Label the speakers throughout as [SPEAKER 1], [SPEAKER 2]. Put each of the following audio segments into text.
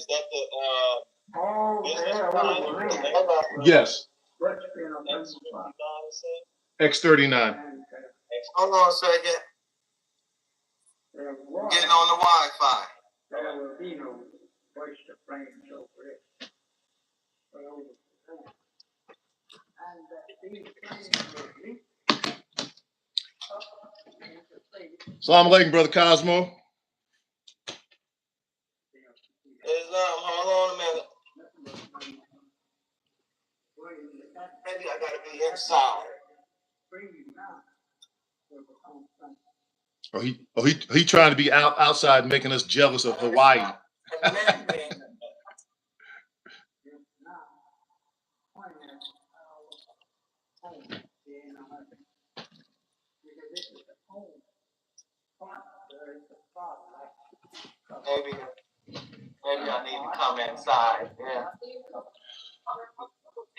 [SPEAKER 1] Is that the
[SPEAKER 2] yes. X39.
[SPEAKER 1] Hold on a second. Getting on the Wi-Fi. There will be no voice to frame over it.
[SPEAKER 2] Assalamu alaikum, Brother Cosmo.
[SPEAKER 1] Hold on a minute. Maybe I gotta be inside.
[SPEAKER 2] He trying to be outside, making us jealous of Hawaii.
[SPEAKER 1] Maybe I need to come inside. Yeah.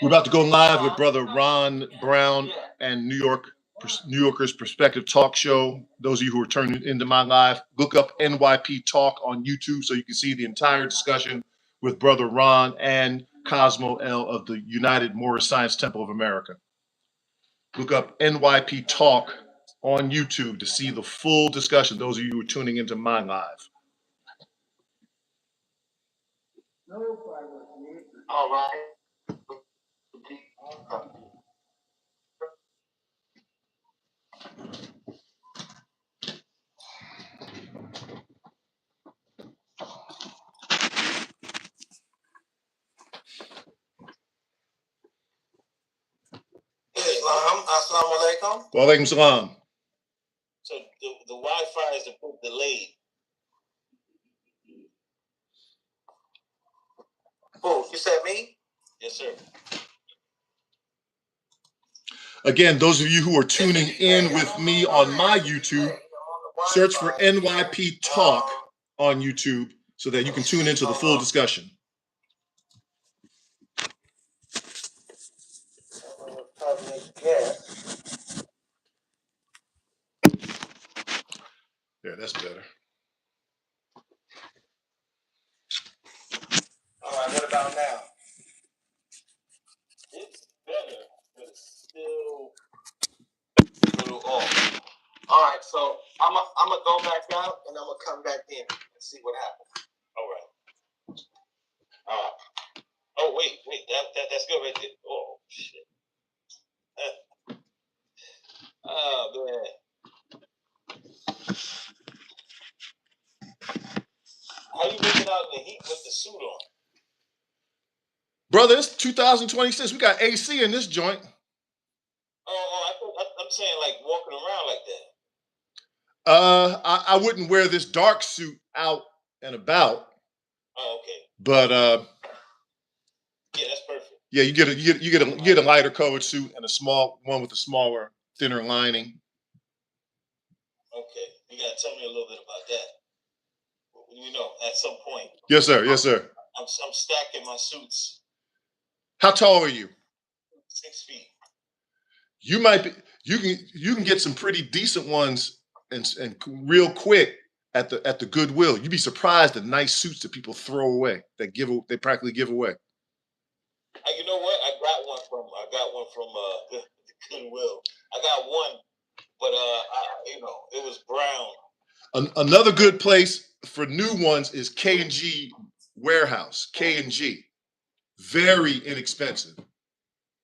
[SPEAKER 2] We're about to go live with Brother Ron Brown and New Yorker's Perspective Talk Show. Those of you who are turning into my live, look up NYP Talk on YouTube so you can see the entire discussion with Brother Ron and Cosmo L of the United Moorish Science Temple of America. Look up NYP Talk on YouTube to see the full discussion, those of you who are tuning into my live.
[SPEAKER 1] All right. Assalamu alaikum.
[SPEAKER 2] Wa alaikum salam.
[SPEAKER 1] So the Wi-Fi is a bit delayed. Oh, you said me? Yes, sir.
[SPEAKER 2] Again, those of you who are tuning in with me on my YouTube, search for NYP Talk on YouTube so that you can tune into the full discussion. Yeah, that's better.
[SPEAKER 1] All right, what about now? It's better, but it's still a little off. All right, so I'm gonna go back out and I'm gonna come back in and see what happens. All right. Oh wait, that's good right there. Oh shit. Oh man. How you making out in the heat with the suit on?
[SPEAKER 2] Brother, it's 2026. We got AC in this joint.
[SPEAKER 1] I'm saying like walking around like
[SPEAKER 2] that. I wouldn't wear this dark suit out and about.
[SPEAKER 1] Oh, okay.
[SPEAKER 2] But
[SPEAKER 1] yeah, that's perfect.
[SPEAKER 2] Yeah, you get a lighter colored suit and a small one with a smaller, thinner lining.
[SPEAKER 1] Okay, you gotta tell me a little bit about that. You know, at some point.
[SPEAKER 2] Yes, sir. Yes, sir.
[SPEAKER 1] I'm stacking my suits.
[SPEAKER 2] How tall are you?
[SPEAKER 1] 6 feet.
[SPEAKER 2] You might be. You can get some pretty decent ones and real quick at the Goodwill. You'd be surprised at nice suits that people throw away. They practically give away.
[SPEAKER 1] You know what? I got one from the Goodwill. I got one, but it was brown.
[SPEAKER 2] Another good place for new ones is K&G Warehouse. K&G, very inexpensive,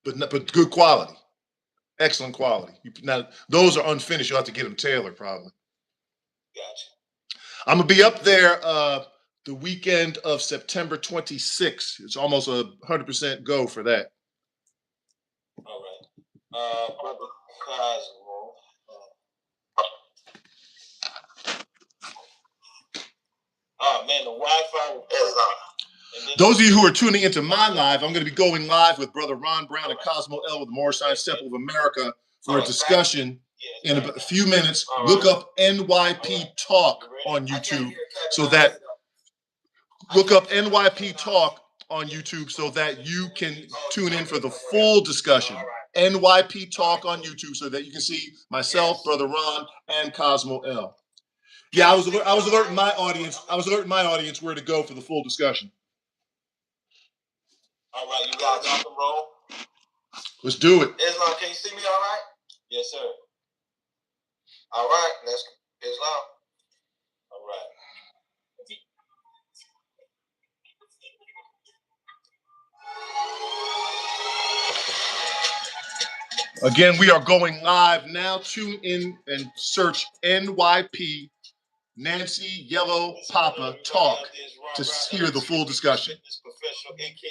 [SPEAKER 2] but good quality, excellent quality. Now those are unfinished. You'll have to get them tailored probably.
[SPEAKER 1] Gotcha.
[SPEAKER 2] I'm gonna be up there the weekend of September 26th. It's almost 100% go for that.
[SPEAKER 1] All right, Brother Cosmo. Oh man, the Wi-Fi is on.
[SPEAKER 2] Those of you who are tuning into my live, I'm going to be going live with Brother Ron Brown and Cosmo L with the Moorish Science Temple of America for a discussion in a few minutes. Look up NYP Talk on YouTube so that you can tune in for the full discussion. NYP Talk on YouTube so that you can see myself, Brother Ron, and Cosmo L. Yeah, I was alerting my audience. I was alerting my audience where to go for the full discussion.
[SPEAKER 1] All right, you guys rock and roll.
[SPEAKER 2] Let's do it.
[SPEAKER 1] Islam, can you see me all right? Yes, sir. All right, let's Islam. All right.
[SPEAKER 2] Again, we are going live now. Tune in and search NYP Nancy Yellow Papa Talk to hear the full discussion.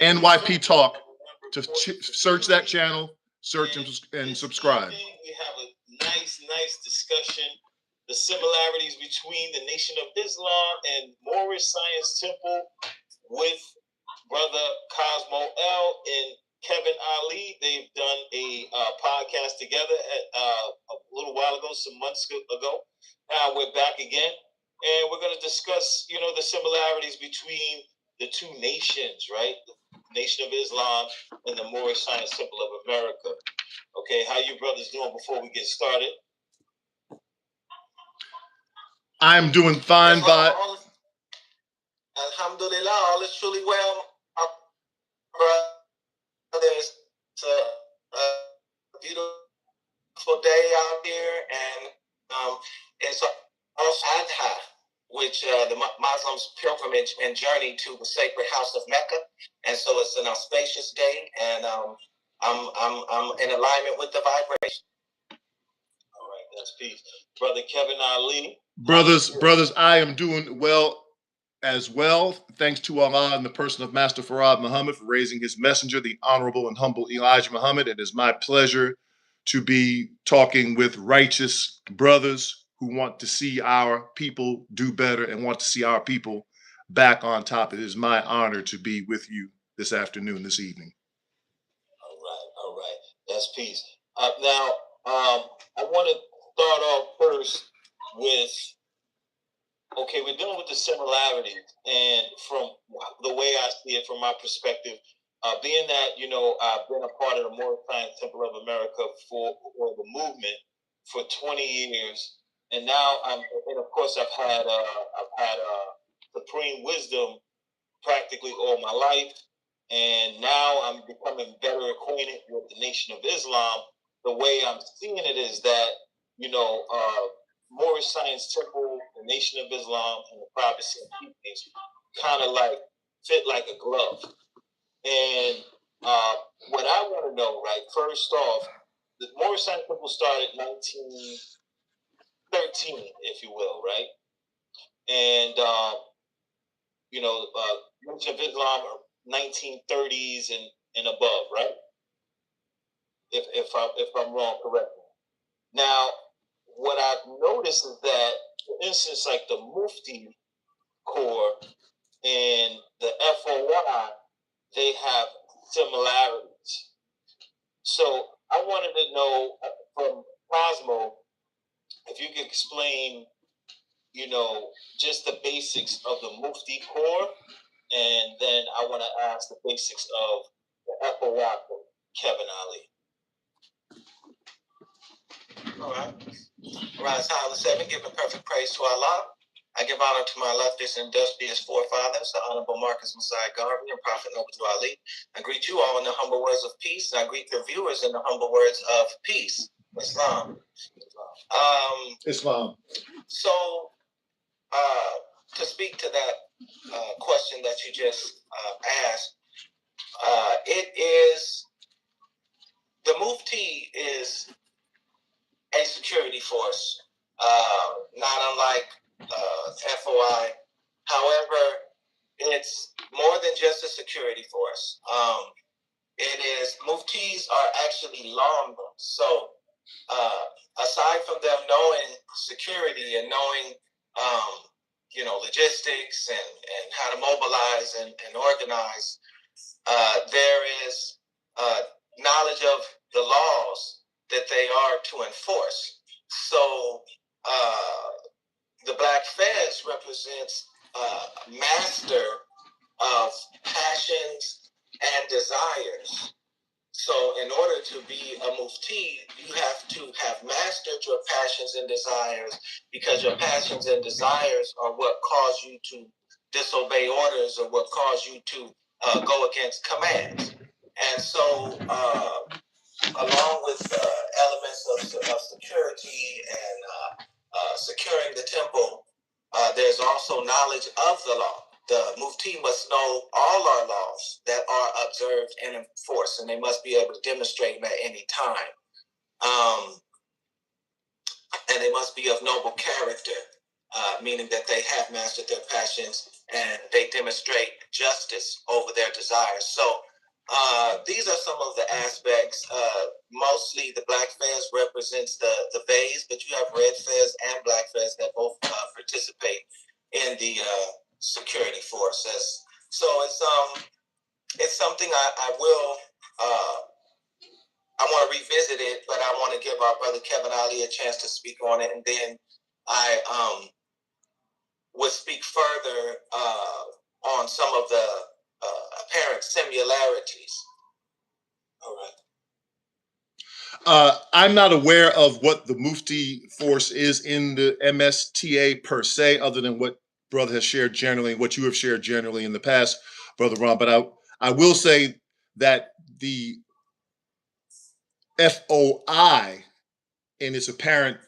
[SPEAKER 2] NYP Talk. To search that channel, search and subscribe.
[SPEAKER 1] We have a nice discussion. The similarities between the Nation of Islam and Moorish Science Temple with Brother Cosmo L and Kevin Ali. They've done a podcast together a little while ago, some months ago. Now we're back again, and we're going to discuss, the similarities between the two nations, right? The Nation of Islam and the Moorish Science Temple of America. Okay, how you brothers doing before we get started?
[SPEAKER 2] I'm doing fine, but
[SPEAKER 1] Alhamdulillah, all is truly well, brothers. It's a beautiful day out here, and it's also Adha, which the Muslims pilgrimage and journey to the sacred house of Mecca, and so it's an auspicious day, and I'm in alignment with the vibration. All right, that's peace, brother Kevin Ali.
[SPEAKER 2] Brothers, I am doing well as well. Thanks to Allah and the person of Master Farad Muhammad for raising his messenger, the honorable and humble Elijah Muhammad. It is my pleasure to be talking with righteous brothers who want to see our people do better and want to see our people back on top. It is my honor to be with you this afternoon, this evening.
[SPEAKER 1] All right. That's peace. Now, I want to start off first with, okay, we're dealing with the similarities, and from the way I see it, from my perspective, being that, I've been a part of the Moorish Science Temple of America for the movement for 20 years, and now of course I've had supreme wisdom practically all my life, and now I'm becoming better acquainted with the Nation of Islam. The way I'm seeing it is that, Moorish Science Temple, the Nation of Islam, and the Protestant teachings kind of like fit like a glove. And what I want to know, right, first off, the Moorish Science Temple started in 1913, if you will, right? And, Nation of Islam are 1930s and above, right? If I'm wrong, correct me. Now, what I've noticed is that, for instance, like the Mufti Corps and the FOI, they have similarities. So I wanted to know from Cosmo if you could explain, just the basics of the Mufti Corps, and then I want to ask the basics of the FOI from Kevin Ali. All right. Rise high on the seven, giving perfect praise to Allah. I give honor to my illustrious and illustrious forefathers, the Honorable Marcus Messiah Garvey and Prophet Noble Ali. I greet you all in the humble words of peace, and I greet your viewers in the humble words of peace. Islam.
[SPEAKER 2] Islam.
[SPEAKER 1] So, to speak to that question that you just asked, it is, the Mufti is a security force, not unlike FOI. However, it's more than just a security force. It is, Muftis are actually lawmen. So, aside from them knowing security and knowing, logistics and how to mobilize and organize, there is knowledge of the laws that they are to enforce. So the Black Fez represents master of passions and desires. So in order to be a mufti, you have to have mastered your passions and desires, because your passions and desires are what cause you to disobey orders, or what cause you to go against commands. And so, along with elements of security and securing the temple, there's also knowledge of the law. The mufti must know all our laws that are observed and enforced, and they must be able to demonstrate them at any time. And they must be of noble character, meaning that they have mastered their passions and they demonstrate justice over their desires. So these are some of the aspects. Mostly the black fez represents the bays, but you have red fez and black fez that both participate in the security forces. So it's something I will I want to revisit it, but I want to give our brother Kevin Ali a chance to speak on it, and then I would speak further on some of the apparent similarities. All
[SPEAKER 2] right. I'm not aware of what the Mufti force is in the MSTA per se, other than what brother has shared generally, what you have shared generally in the past, Brother Ron. But I will say that the FOI in its apparent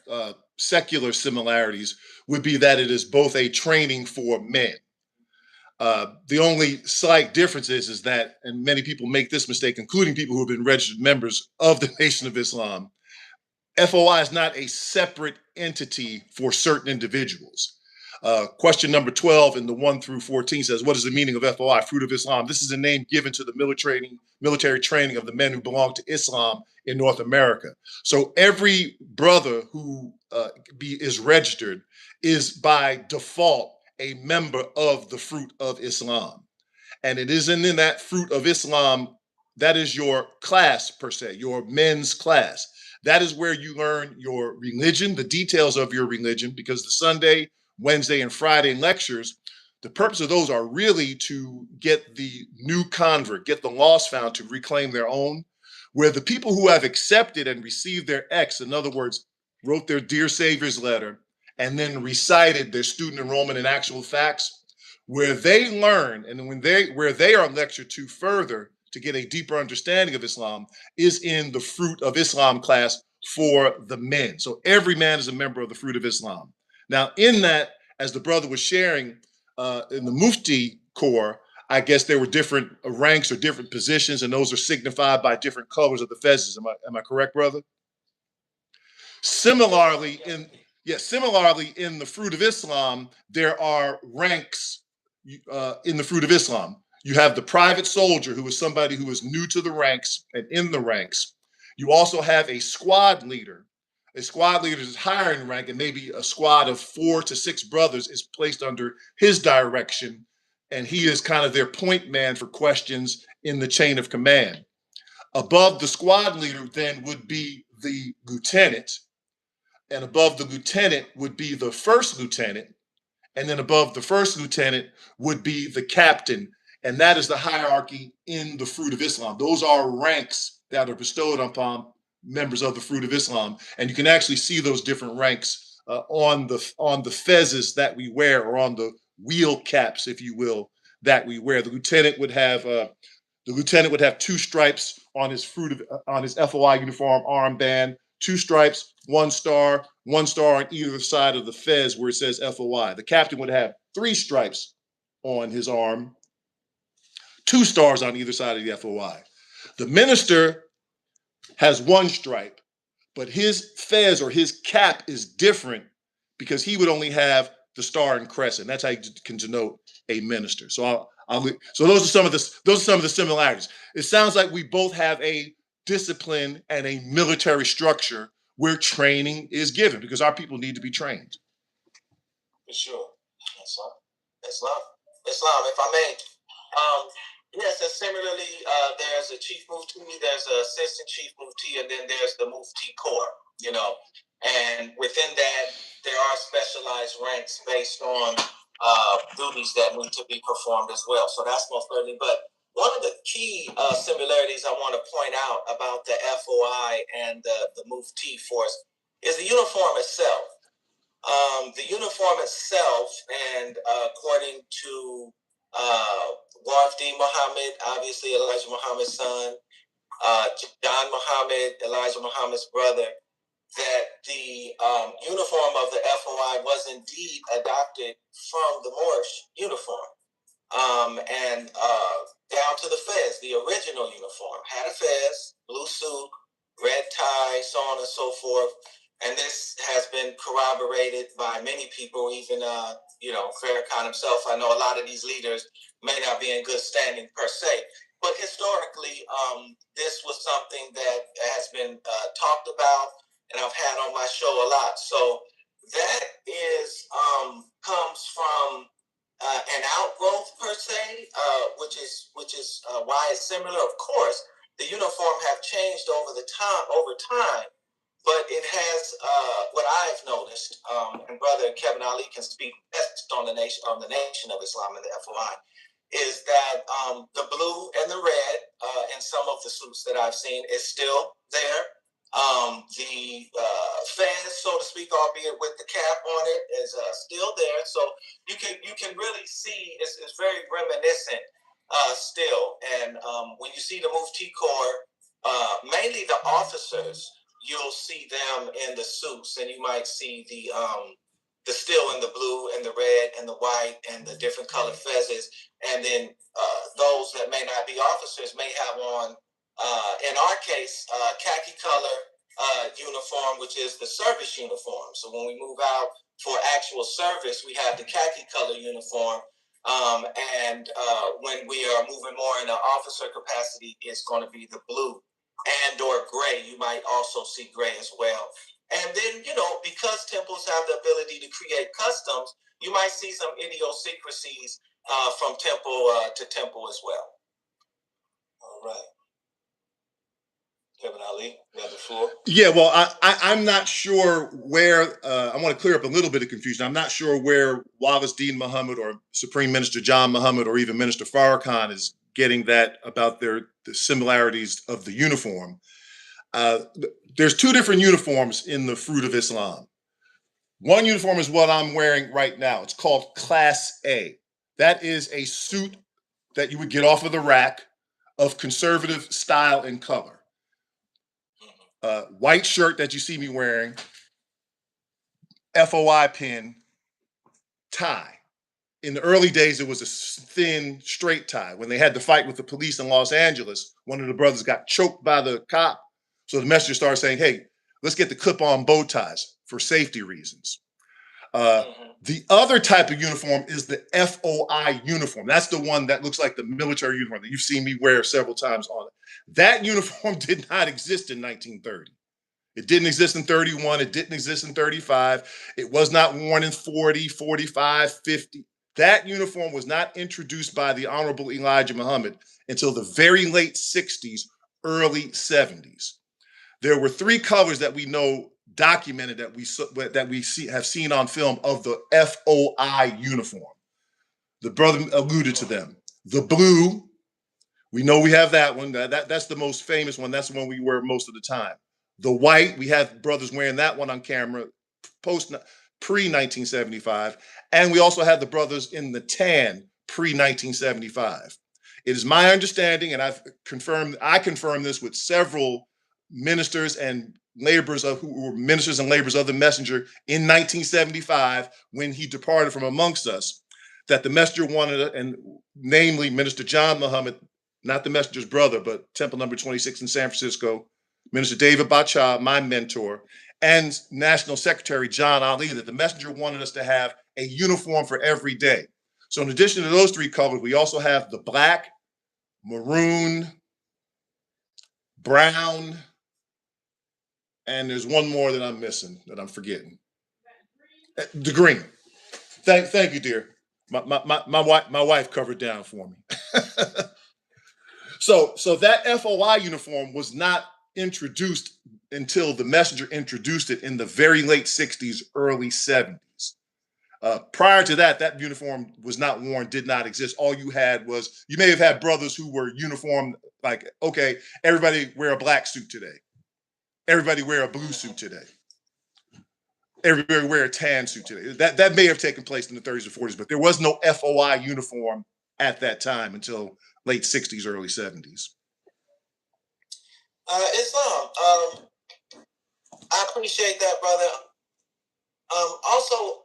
[SPEAKER 2] secular similarities would be that it is both a training for men. The only slight difference is that, and many people make this mistake, including people who have been registered members of the Nation of Islam, FOI is not a separate entity for certain individuals. Question number 12 in the 1 through 14 says, what is the meaning of FOI, Fruit of Islam? This is a name given to the military training of the men who belong to Islam in North America. So every brother who is registered is by default a member of the Fruit of Islam. And it isn't in that Fruit of Islam, that is your class per se, your men's class. That is where you learn your religion, the details of your religion, because the Sunday, Wednesday, and Friday lectures, the purpose of those are really to get the new convert, get the lost found to reclaim their own, where the people who have accepted and received their X, in other words, wrote their Dear Savior's letter, and then recited their student enrollment and actual facts, where they learn and where they are lectured to further to get a deeper understanding of Islam is in the Fruit of Islam class for the men. So every man is a member of the Fruit of Islam. Now, in that, as the brother was sharing, in the Mufti Corps, I guess there were different ranks or different positions, and those are signified by different colors of the fezes. Am I correct, brother? Similarly, in the Fruit of Islam, there are ranks in the Fruit of Islam. You have the private soldier, who is somebody who is new to the ranks and in the ranks. You also have a squad leader. A squad leader is higher in rank, and maybe a squad of 4 to 6 brothers is placed under his direction, and he is kind of their point man for questions in the chain of command. Above the squad leader then would be the lieutenant, and above the lieutenant would be the first lieutenant, and then above the first lieutenant would be the captain. And that is the hierarchy in the Fruit of Islam. Those are ranks that are bestowed upon members of the Fruit of Islam. And you can actually see those different ranks on the fezes that we wear, or on the wheel caps, if you will, that we wear. The lieutenant would have 2 stripes on his FOI uniform armband, 2 stripes, 1 star on either side of the fez where it says FOI. The captain would have 3 stripes on his arm, 2 stars on either side of the FOI. The minister has 1 stripe, but his fez or his cap is different because he would only have the star and crescent. That's how you can denote a minister. So so those are some of the similarities. It sounds like we both have a discipline and a military structure where training is given, because our people need to be trained.
[SPEAKER 1] For sure. Islam. If I may. Yes, and similarly, there's a chief mufti, there's an assistant chief mufti, and then there's the mufti corps, and within that, there are specialized ranks based on duties that need to be performed as well. So that's most certainly. But one of the key similarities I want to point out about the FOI and the mufti force is the uniform itself. The uniform itself, and according to Warif D. Muhammad, obviously Elijah Muhammad's son, John Muhammad, Elijah Muhammad's brother, that the uniform of the FOI was indeed adopted from the Moorish uniform. And down to the fez, the original uniform had a fez, blue suit, red tie, so on and so forth. And this has been corroborated by many people, even Farrakhan himself. I know a lot of these leaders may not be in good standing per se, but historically, this was something that has been talked about, and I've had on my show a lot. So that is comes from an outgrowth per se, which is why it's similar. Of course, the uniform have changed over time, but it has what I've noticed, and Brother Kevin Ali can speak best on the Nation of Islam and the FOI, is that the blue and the red in some of the suits that I've seen is still there. The fez, so to speak, albeit with the cap on it, is still there. So you can really see it's very reminiscent still. And when you see the Mufti Corps, mainly the officers, you'll see them in the suits, and you might see the still in the blue and the red and the white and the different colored fezzes. And then those that may not be officers may have on, in our case, khaki color uniform, which is the service uniform. So when we move out for actual service, we have the khaki color uniform. And when we are moving more in an officer capacity, it's going to be the blue and or gray. You might also see gray as well. And then, because temples have the ability to create customs, you might see some idiosyncrasies from temple to temple as well. All right. Kevin Ali, you have the floor.
[SPEAKER 2] Yeah, well, I'm not sure where, I want to clear up a little bit of confusion. I'm not sure where Wallace Dean Muhammad or Supreme Minister John Muhammad or even Minister Farrakhan is getting that about the similarities of the uniform. There's two different uniforms in the fruit of Islam. One uniform is what I'm wearing right now. It's called Class A. That is a suit that you would get off of the rack of conservative style and color. White shirt that you see me wearing, FOI pin, tie. In the early days, it was a thin, straight tie. When they had the fight with the police in Los Angeles, one of the brothers got choked by the cop. So the messenger started saying, hey, let's get the clip-on bow ties for safety reasons. The other type of uniform is the FOI uniform. That's the one that looks like the military uniform that you've seen me wear several times on it. That uniform did not exist in 1930. It didn't exist in 31. It didn't exist in 35. It was not worn in 40, 45, 50. That uniform was not introduced by the Honorable Elijah Muhammad until the very late 60s, early 70s. There were three colors that we know documented that we have seen on film of the FOI uniform. The brother alluded to them. The blue, we know we have that one. That's the most famous one. That's the one we wear most of the time. The white, we have brothers wearing that one on camera pre-1975. And we also have the brothers in the tan pre-1975. It is my understanding, and I confirmed this with several ministers and laborers who were ministers and laborers of the messenger in 1975 when he departed from amongst us, that the messenger wanted, and namely Minister John Muhammad, not the messenger's brother, but Temple number 26 in San Francisco, Minister David Bacha, my mentor, and National Secretary John Ali, that the messenger wanted us to have a uniform for every day. So in addition to those three colors, we also have the black, maroon, brown, and there's one more that I'm missing, that I'm forgetting. The green. Thank you, dear. My wife covered down for me. So that FOI uniform was not introduced until the messenger introduced it in the very late 60s, early 70s. Prior to that, that uniform was not worn, did not exist. All you had was, you may have had brothers who were uniformed, like, okay, everybody wear a black suit today. Everybody wear a blue suit today. Everybody wear a tan suit today. That may have taken place in the 30s or 40s, but there was no FOI uniform at that time until late 60s, early 70s.
[SPEAKER 1] Islam. I appreciate that, brother. Also,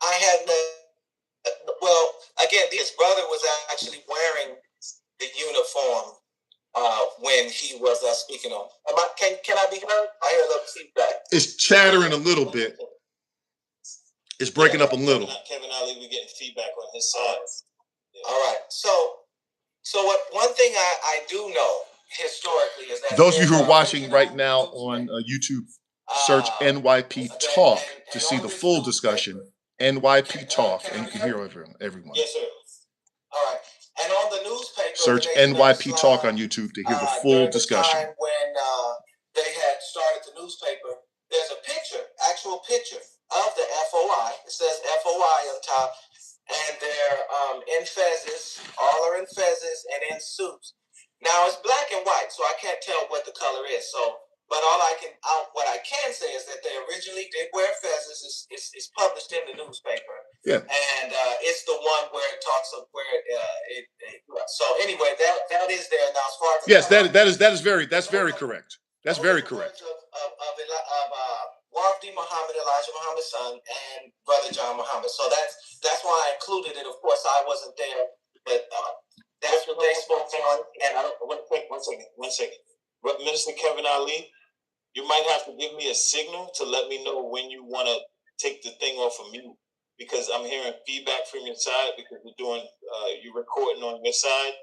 [SPEAKER 1] I had well, again, his brother was actually wearing the uniform when he was speaking on. Can I be heard? I hear a little feedback.
[SPEAKER 2] It's chattering a little bit. It's breaking up a little.
[SPEAKER 1] Kevin Ali, we're getting feedback on his side. All right. So one thing I do know historically is that
[SPEAKER 2] those of you who are watching right now on YouTube, search NYP Talk to see the full discussion. NYP Talk, and you can hear everyone.
[SPEAKER 1] Yes, sir. All right. And on the newspaper,
[SPEAKER 2] search NYP Talk on YouTube to hear the full discussion.
[SPEAKER 1] When they had started the newspaper, there's a picture, actual picture of the FOI. It says FOI on top, and they're in fezzes. All are in fezzes and in suits. Now it's black and white, so I can't tell what the color is. But what I can say is that they originally did wear fezzes. It's published in the newspaper.
[SPEAKER 2] Yeah.
[SPEAKER 1] And it's the one where it talks of where it so anyway, that is there now as far as
[SPEAKER 2] yes, that's very correct. That's very correct.
[SPEAKER 1] Of Wafdi Muhammad, Elijah Muhammad's son, and Brother John Muhammad. So that's why I included it. Of course, I wasn't there, but that's what they spoke on. And one second. Minister Kevin Ali, you might have to give me a signal to let me know when you want to take the thing off of mute, because I'm hearing feedback from your side because you're recording on your side.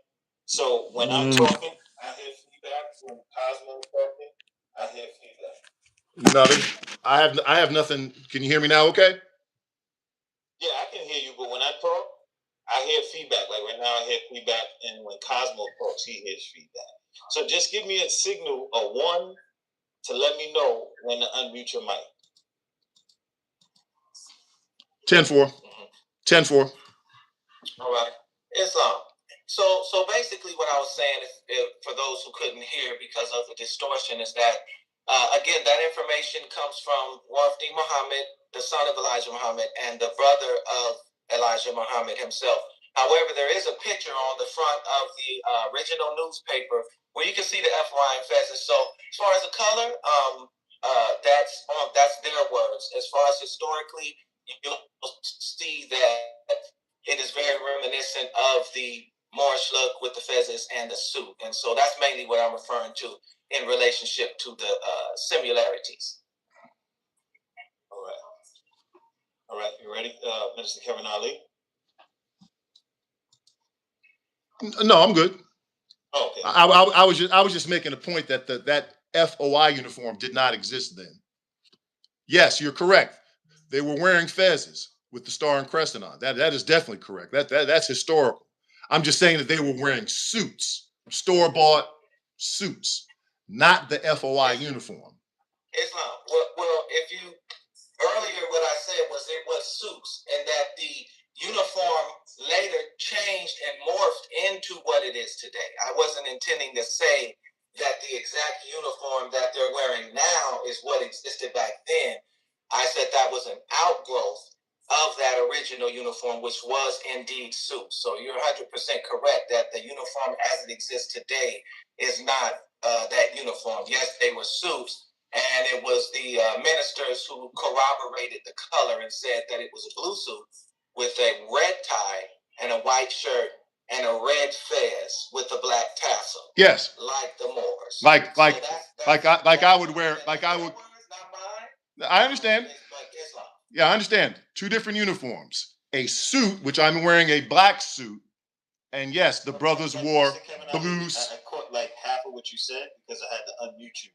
[SPEAKER 1] So when I'm talking, I hear feedback. When Cosmo talking, I hear feedback.
[SPEAKER 2] Nothing. I have nothing. Can you hear me now? Okay.
[SPEAKER 1] Yeah, I can hear you, but when I talk, I hear feedback. Like right now, I hear feedback, and when Cosmo talks, he hears feedback. So just give me a signal, a one, to let me know when to unmute your mic.
[SPEAKER 2] 10-4. 10-4.
[SPEAKER 1] All right. Islam. So basically what I was saying, if for those who couldn't hear because of the distortion, is that, again, that information comes from Wafdi Muhammad, the son of Elijah Muhammad, and the brother of Elijah Muhammad himself. However, there is a picture on the front of the original newspaper where you can see the FY and fezzes. So as far as the color, that's their words. As far as historically, you'll see that it is very reminiscent of the Moorish look with the fezzes and the suit. And so that's mainly what I'm referring to in relationship to the similarities. All right, you ready, Minister Kevin Ali?
[SPEAKER 2] No, I'm good.
[SPEAKER 1] Oh, okay.
[SPEAKER 2] I was just making a point that that FOI uniform did not exist then. Yes, you're correct. They were wearing fezzes with the star and crescent on. That is definitely correct. That's historical. I'm just saying that they were wearing suits, store-bought suits, not the FOI uniform.
[SPEAKER 1] Islam. Well, if you earlier what I said was it was suits, and that the uniform later changed and morphed into what it is today. I wasn't intending to say that the exact uniform that they're wearing now is what existed back then. I said that was an outgrowth of that original uniform, which was indeed suits. So you're 100% correct that the uniform as it exists today is not that uniform. Yes, they were suits, and it was the ministers who corroborated the color and said that it was a blue suit with a red tie and a white shirt and a red fez with a black tassel.
[SPEAKER 2] Yes.
[SPEAKER 1] Like the Moors.
[SPEAKER 2] I would wear, like I would. I understand. Yeah, I understand. Two different uniforms. A suit, which I'm wearing a black suit, and yes, the brothers wore blues.
[SPEAKER 1] I caught like half of what you said because I had to unmute you.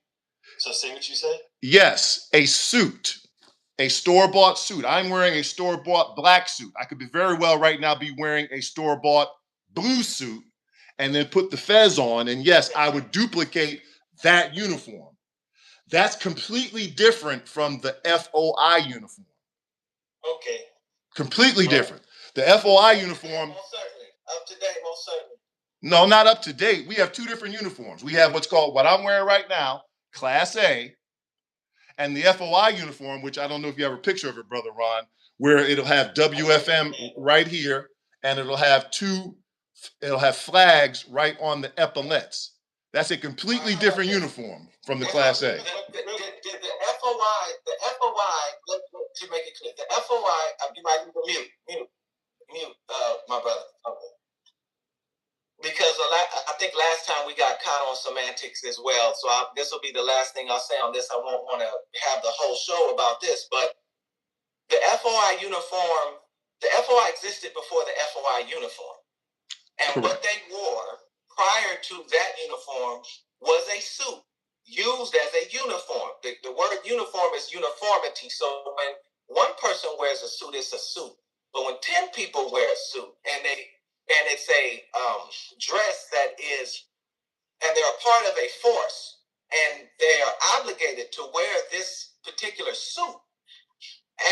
[SPEAKER 1] So say what you said.
[SPEAKER 2] Yes, a suit, a store-bought suit. I'm wearing a store-bought black suit. I could be very well right now be wearing a store-bought blue suit and then put the fez on. And yes, I would duplicate that uniform. That's completely different from the FOI uniform.
[SPEAKER 1] Okay.
[SPEAKER 2] Completely different. The FOI uniform.
[SPEAKER 1] Most certainly. Up to date, most certainly.
[SPEAKER 2] No, not up to date. We have two different uniforms. We have what's called, what I'm wearing right now, Class A, and the FOI uniform, which I don't know if you have a picture of it, Brother Ron, where it'll have WFM right here, and it'll have two It'll have flags right on the epaulets. That's a completely different uniform from the Class A.
[SPEAKER 1] Did the FOI, to make it clear, the FOI, you might mute, my brother. Okay. Because I think last time we got caught on semantics as well. So this will be the last thing I'll say on this. I won't want to have the whole show about this, but the FOI uniform, the FOI existed before the FOI uniform. And correct. What they wore prior to that uniform was a suit used as a uniform. The word uniform is uniformity. So when one person wears a suit, it's a suit. But when 10 people wear a suit and it's a dress that is, and they're a part of a force, and they are obligated to wear this particular suit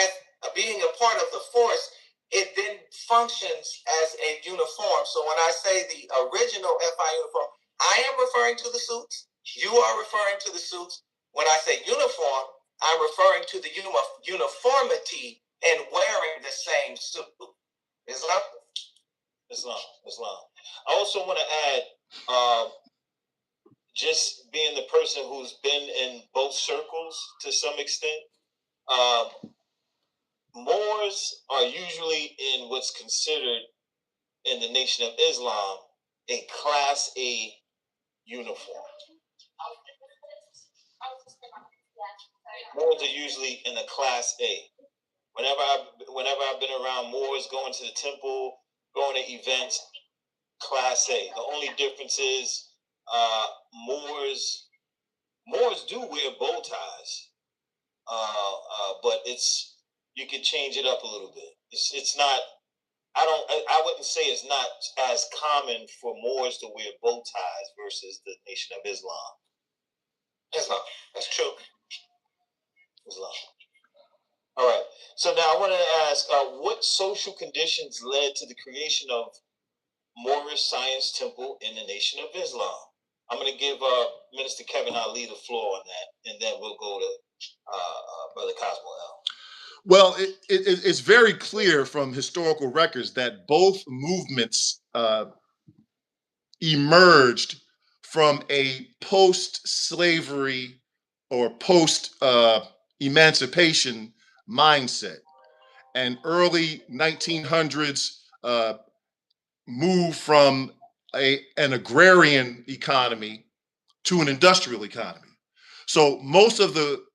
[SPEAKER 1] as being a part of the force, it then functions as a uniform. So when I say the original FI uniform, I am referring to the suits. You are referring to the suits. When I say uniform, I'm referring to the uniformity and wearing the same suit. Islam. I also want to add, just being the person who's been in both circles to some extent, Moors are usually in what's considered in the Nation of Islam a Class A uniform. Moors are usually in a Class A. Whenever I've been around Moors, going to the temple, going to events, Class A. The only difference is Moors do wear bow ties, but you can change it up a little bit. It's not. I wouldn't say it's not as common for Moors to wear bow ties versus the Nation of Islam. That's true. Islam. All right. So now I want to ask, what social conditions led to the creation of Moorish Science Temple in the Nation of Islam? I'm going to give Minister Kevin Ali the floor on that, and then we'll go to Brother Cosmo L.
[SPEAKER 2] Well, it's very clear from historical records that both movements emerged from a post-slavery or post-emancipation mindset. And early 1900s moved from an agrarian economy to an industrial economy. So most of the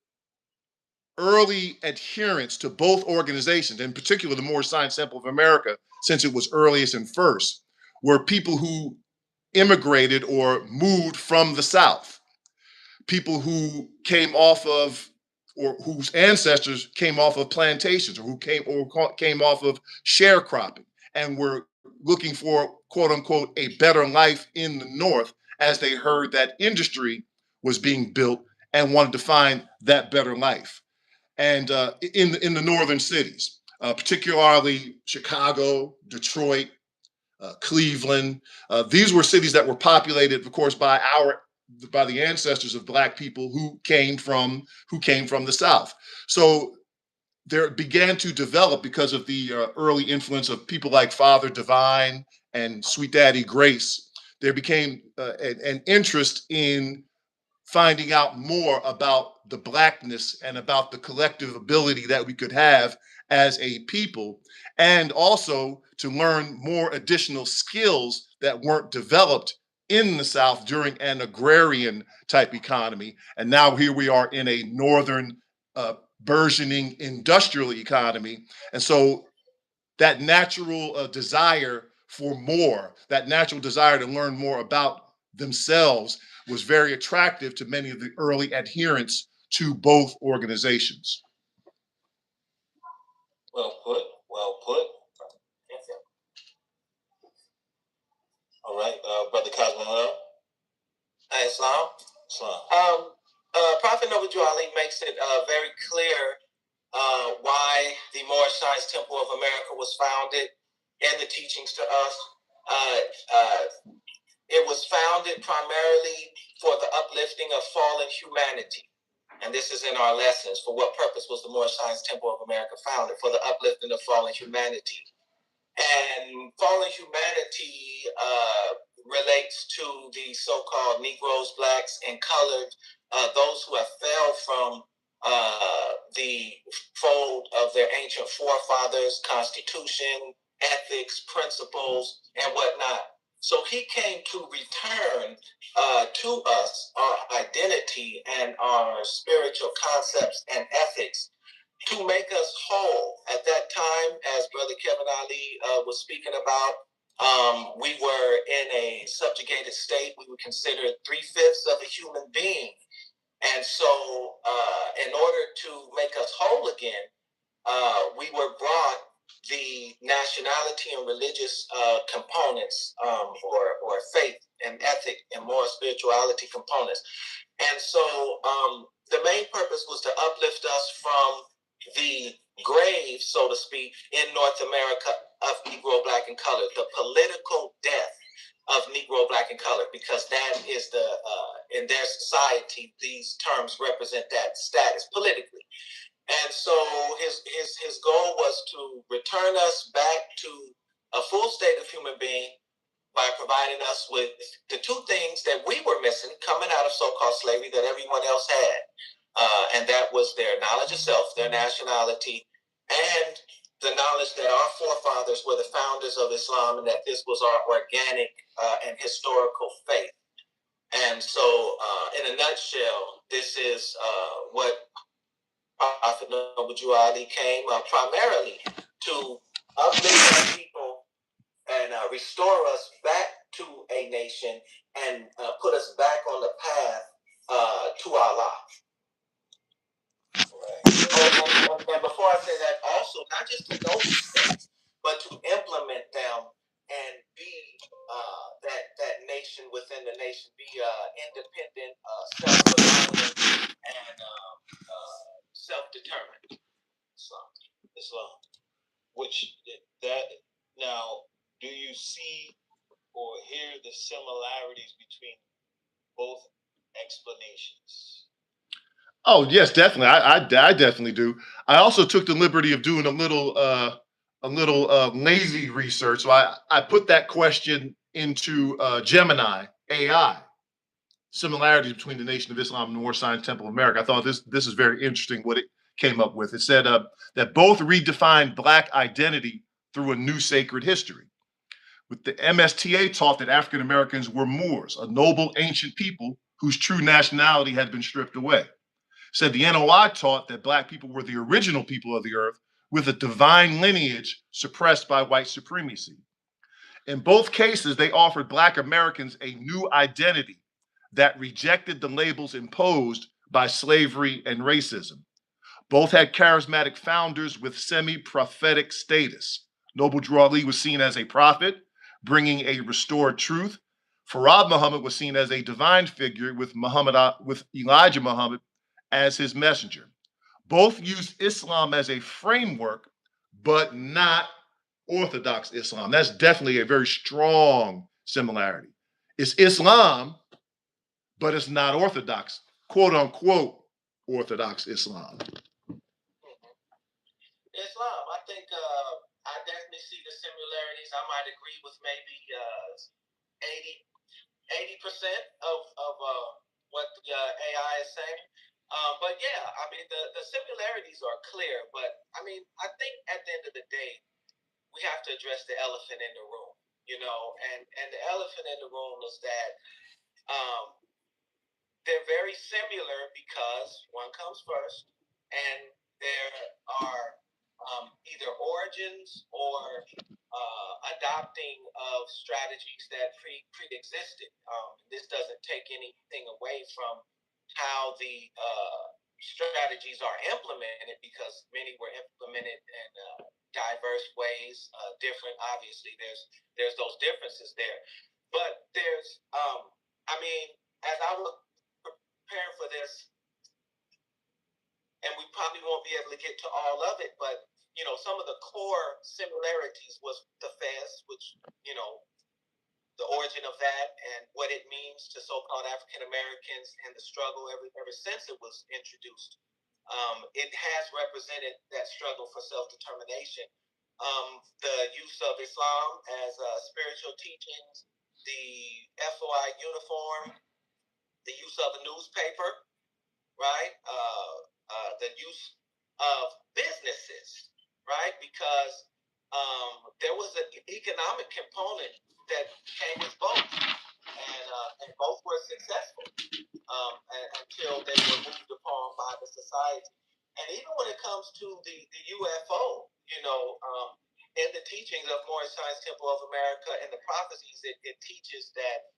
[SPEAKER 2] early adherents to both organizations, in particular the Moorish Science Temple of America, since it was earliest and first, were people who immigrated or moved from the South, people who came off of, or whose ancestors came off of plantations, or who came off of sharecropping and were looking for, quote unquote, a better life in the North as they heard that industry was being built and wanted to find that better life. And in the northern cities, particularly Chicago, Detroit, Cleveland, these were cities that were populated, of course, by the ancestors of Black people who came from the South. So there began to develop, because of the early influence of people like Father Divine and Sweet Daddy Grace, there became an interest in finding out more about the Blackness and about the collective ability that we could have as a people, and also to learn more additional skills that weren't developed in the South during an agrarian type economy. And now here we are in a northern burgeoning industrial economy. And so that natural desire for more, that natural desire to learn more about themselves was very attractive to many of the early adherents to both organizations.
[SPEAKER 1] Well put, well put. All right, Brother Cosmo. Islam. Prophet Noble Ali makes it very clear why the Moorish Science Temple of America was founded and the teachings to us. It was founded primarily for the uplifting of fallen humanity. And this is in our lessons. For what purpose was the Moorish Science Temple of America founded? For the uplifting of fallen humanity. And fallen humanity relates to the so-called Negroes, blacks, and colored, those who have fell from the fold of their ancient forefathers, constitution, ethics, principles, and whatnot. So he came to return to us our identity and our spiritual concepts and ethics to make us whole. At that time, as Brother Kevin Ali was speaking about, we were in a subjugated state. We were considered 3/5 of a human being. And so, in order to make us whole again, we were brought the nationality and religious components, or faith and ethic and moral spirituality components. And so the main purpose was to uplift us from the grave, so to speak, in North America of Negro, Black, and Colored, the political death of Negro, Black, and Colored, because that is in their society, these terms represent that status politically. And so his goal was to return us back to a full state of human being by providing us with the two things that we were missing coming out of so-called slavery that everyone else had. And that was their knowledge of self, their nationality, and the knowledge that our forefathers were the founders of Islam and that this was our organic and historical faith. And so, in a nutshell, this is what Prophet Noble Ali came primarily to uplift our people and restore us back to a nation and put us back on the path to Allah. Right. And before I say that, also not just to know these things, but to implement them and be that nation within the nation, be independent, self-reliant, and self-determined. Islam. Which that now, do you see or hear the similarities between both explanations?
[SPEAKER 2] Oh yes, definitely. I definitely do. I also took the liberty of doing a little lazy research. So I put that question into Gemini AI. Similarities between the Nation of Islam and the Moorish Science Temple of America. I thought this is very interesting what it came up with. It said that both redefined Black identity through a new sacred history. With the MSTA taught that African Americans were Moors, a noble ancient people whose true nationality had been stripped away. Said the NOI taught that Black people were the original people of the earth with a divine lineage suppressed by white supremacy. In both cases, they offered Black Americans a new identity that rejected the labels imposed by slavery and racism. Both had charismatic founders with semi-prophetic status. Noble Drew Ali was seen as a prophet, bringing a restored truth. Farad Muhammad was seen as a divine figure with Elijah Muhammad as his messenger. Both used Islam as a framework, but not Orthodox Islam. That's definitely a very strong similarity. It's Islam, but it's not Orthodox, quote unquote, Orthodox Islam.
[SPEAKER 1] Islam, I think I definitely see the similarities. I might agree with maybe 80% of what the AI is saying. But yeah, I mean, the similarities are clear. But I mean, I think at the end of the day, we have to address the elephant in the room, and the elephant in the room is that they're very similar because one comes first, and there are either origins or adopting of strategies that pre-existed. This doesn't take anything away from how the strategies are implemented, because many were implemented in diverse ways, different. Obviously, there's those differences there, but there's I mean, as I was preparing for this, and we probably won't be able to get to all of it, but some of the core similarities was the fast, which the origin of that and what it means to so-called African Americans and the struggle ever since it was introduced. It has represented that struggle for self-determination. the use of Islam as spiritual teachings, the FOI uniform, the use of a newspaper, right? The use of businesses, right? Because there was an economic component that came with both, and both were successful until they were moved upon by the society. And even when it comes to the UFO, in the teachings of Moorish Science Temple of America and the prophecies, it teaches that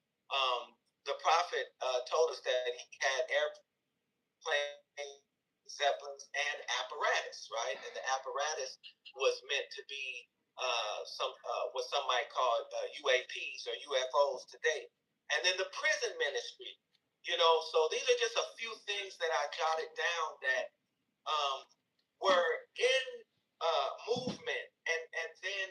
[SPEAKER 1] the prophet told us that he had airplanes, zeppelins, and apparatus, right? And the apparatus was meant to be what some might call UAPs or UFOs today. And then the prison ministry, so these are just a few things that I jotted down that were in movement, and then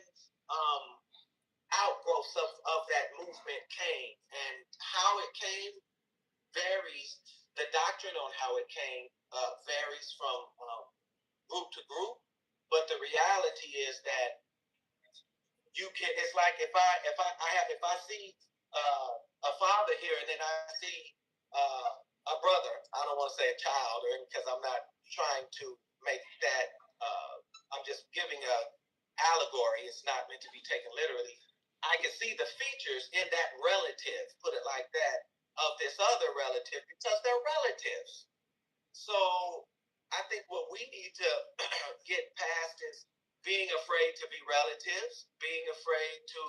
[SPEAKER 1] outgrowths of that movement came, and how it came varies. The doctrine on how it came varies from group to group, but the reality is that you can. It's like if I see a father here, and then I see a brother. I don't want to say a child, or because I'm not trying to make that. I'm just giving a allegory. It's not meant to be taken literally. I can see the features in that relative, put it like that, of this other relative because they're relatives. So I think what we need to get past is being afraid to be relatives, being afraid to,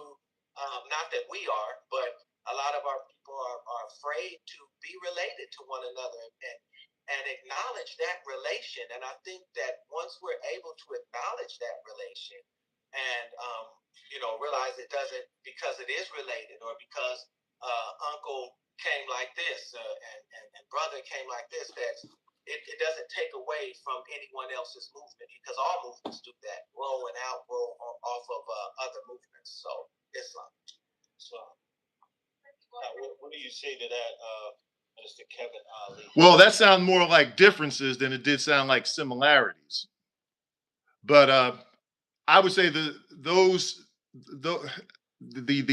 [SPEAKER 1] not that we are, but a lot of our people are afraid to be related to one another and acknowledge that relation. And I think that once we're able to acknowledge that relation and, realize it doesn't, because it is related, or because uncle came like this and brother came like this, that it doesn't take away from anyone else's movement, because all movements do that, grow and outgrow off of other movements. So Islam. So what do you say to that, Mr. Kevin Ali?
[SPEAKER 2] Well, that sounds more like differences than it did sound like similarities. But I would say the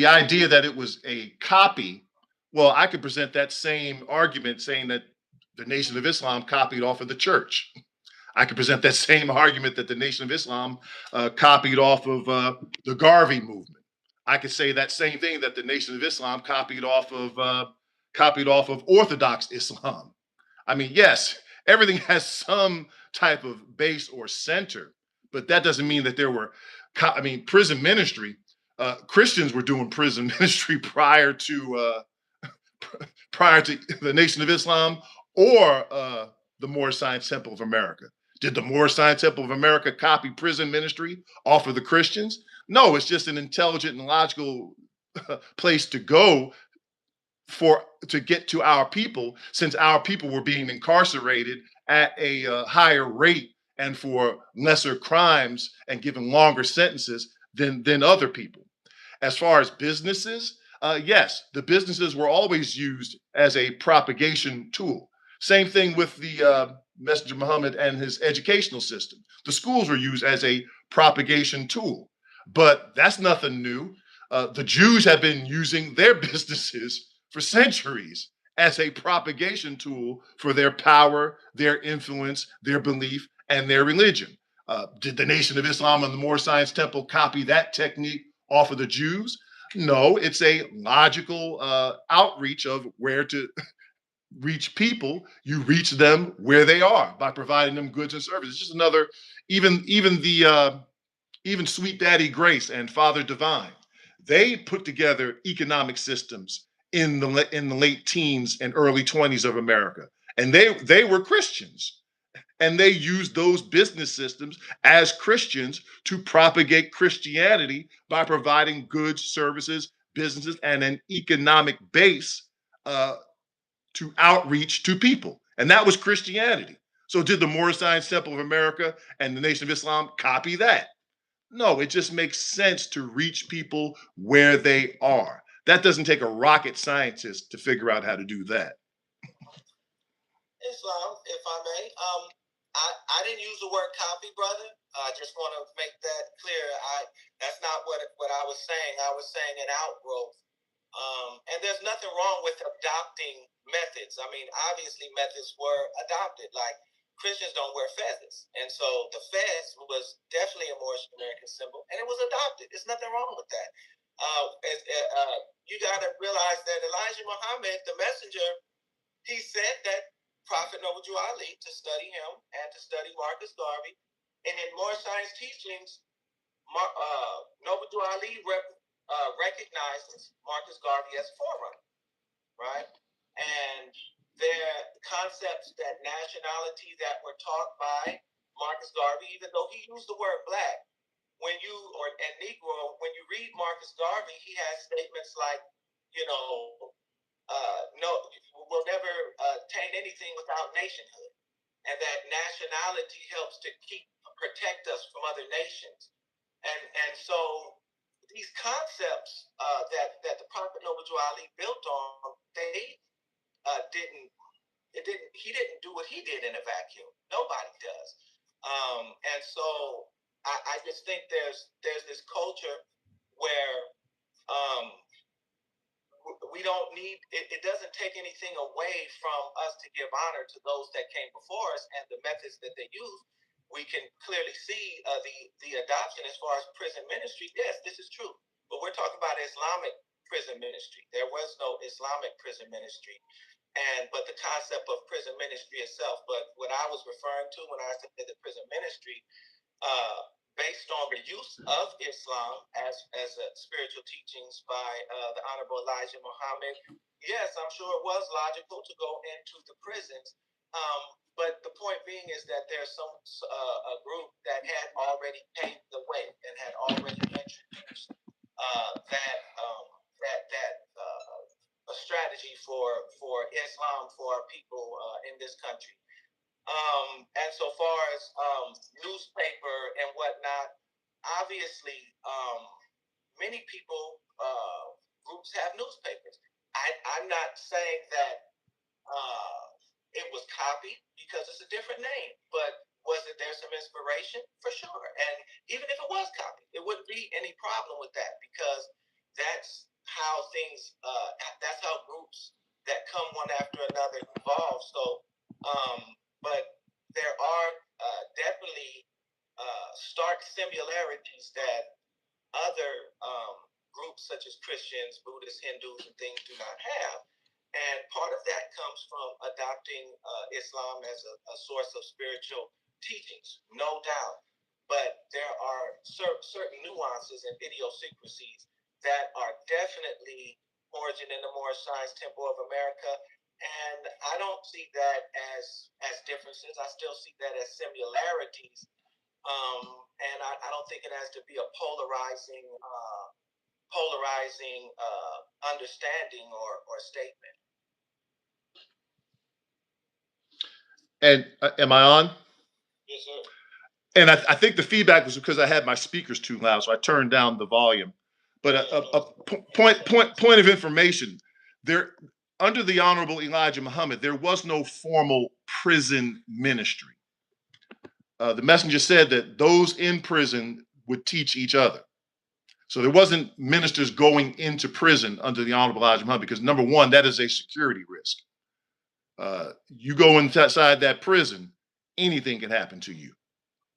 [SPEAKER 2] idea that it was a copy. Well, I could present that same argument saying that the Nation of Islam copied off of the church. I could present that same argument that the Nation of Islam copied off of the Garvey movement. I could say that same thing, that the Nation of Islam copied off of Orthodox Islam. I mean, yes, everything has some type of base or center, but that doesn't mean that there were. Prison ministry. Christians were doing prison ministry prior to the Nation of Islam or the Moorish Science Temple of America. Did the Moorish Science Temple of America copy prison ministry off of the Christians? No, it's just an intelligent and logical place to go to get to our people, since our people were being incarcerated at a higher rate and for lesser crimes and given longer sentences than other people. As far as businesses, yes, the businesses were always used as a propagation tool. Same thing with the Messenger Muhammad and his educational system. The schools were used as a propagation tool, but that's nothing new. The Jews have been using their businesses for centuries as a propagation tool for their power, their influence, their belief, and their religion. Did the Nation of Islam and the Moorish Science Temple copy that technique off of the Jews? No, it's a logical outreach of where to reach people. You reach them where they are by providing them goods and services. It's just another, even Sweet Daddy Grace and Father Divine, they put together economic systems in the late teens and early 20s of America, and they were Christians. And they used those business systems as Christians to propagate Christianity by providing goods, services, businesses, and an economic base to outreach to people. And that was Christianity. So did the Moorish Science Temple of America and the Nation of Islam copy that? No, it just makes sense to reach people where they are. That doesn't take a rocket scientist to figure out how to do that.
[SPEAKER 1] Islam, if I may, I didn't use the word copy, brother. I just want to make that clear. That's not what I was saying. I was saying an outgrowth. And there's nothing wrong with adopting methods. I mean, obviously methods were adopted. Like Christians don't wear feathers, and so the fez was definitely a Moorish American symbol, and it was adopted. There's nothing wrong with that. You got to realize that Elijah Muhammad, the messenger, he sent that Prophet Noble Ali to study him and to study Marcus Garvey. And in More Science Teachings, Noble Ali recognizes Marcus Garvey as a forerunner, right? And their concepts that nationality that were taught by Marcus Garvey, even though he used the word black, when you and Negro, when you read Marcus Garvey, he has statements like, you know, no, we'll never attain anything without nationhood, and that nationality helps to protect us from other nations, and so these concepts that the Prophet Noble Ali built on, they didn't. It didn't. He didn't do what he did in a vacuum. Nobody does. And so I just think there's this culture where um, we don't need it doesn't take anything away from us to give honor to those that came before us and the methods that they use. We can clearly see the adoption as far as prison ministry. Yes, this is true, but we're talking about Islamic prison ministry. There was no Islamic prison ministry, but the concept of prison ministry itself. But what I was referring to when I said the prison ministry, uh, based on the use of Islam as a spiritual teachings by the Honorable Elijah Muhammad, yes, I'm sure it was logical to go into the prisons. But the point being is that there's a group that had already paved the way and had already introduced a strategy for Islam for our people in this country. And so far as newspaper and whatnot, obviously, many people, groups have newspapers. I'm not saying that it was copied because it's a different name, but was it there some inspiration? For sure. And even if it was copied, it wouldn't be any problem with that because that's how things, that's how groups that come one after another evolve. So, but there are definitely stark similarities that other groups such as Christians, Buddhists, Hindus, and things do not have. And part of that comes from adopting Islam as a source of spiritual teachings, no doubt. But there are certain nuances and idiosyncrasies that are definitely origin in the Moorish Science Temple of America. And I don't see that as differences. I still see that as similarities. And I don't think it has to be a polarizing understanding or statement.
[SPEAKER 2] And am I on?
[SPEAKER 1] Yes, sir.
[SPEAKER 2] And I think the feedback was because I had my speakers too loud, so I turned down the volume. But a point of information: there, under the Honorable Elijah Muhammad, there was no formal prison ministry. The messenger said that those in prison would teach each other. So there wasn't ministers going into prison under the Honorable Elijah Muhammad because number one, that is a security risk. You go inside that prison, anything can happen to you.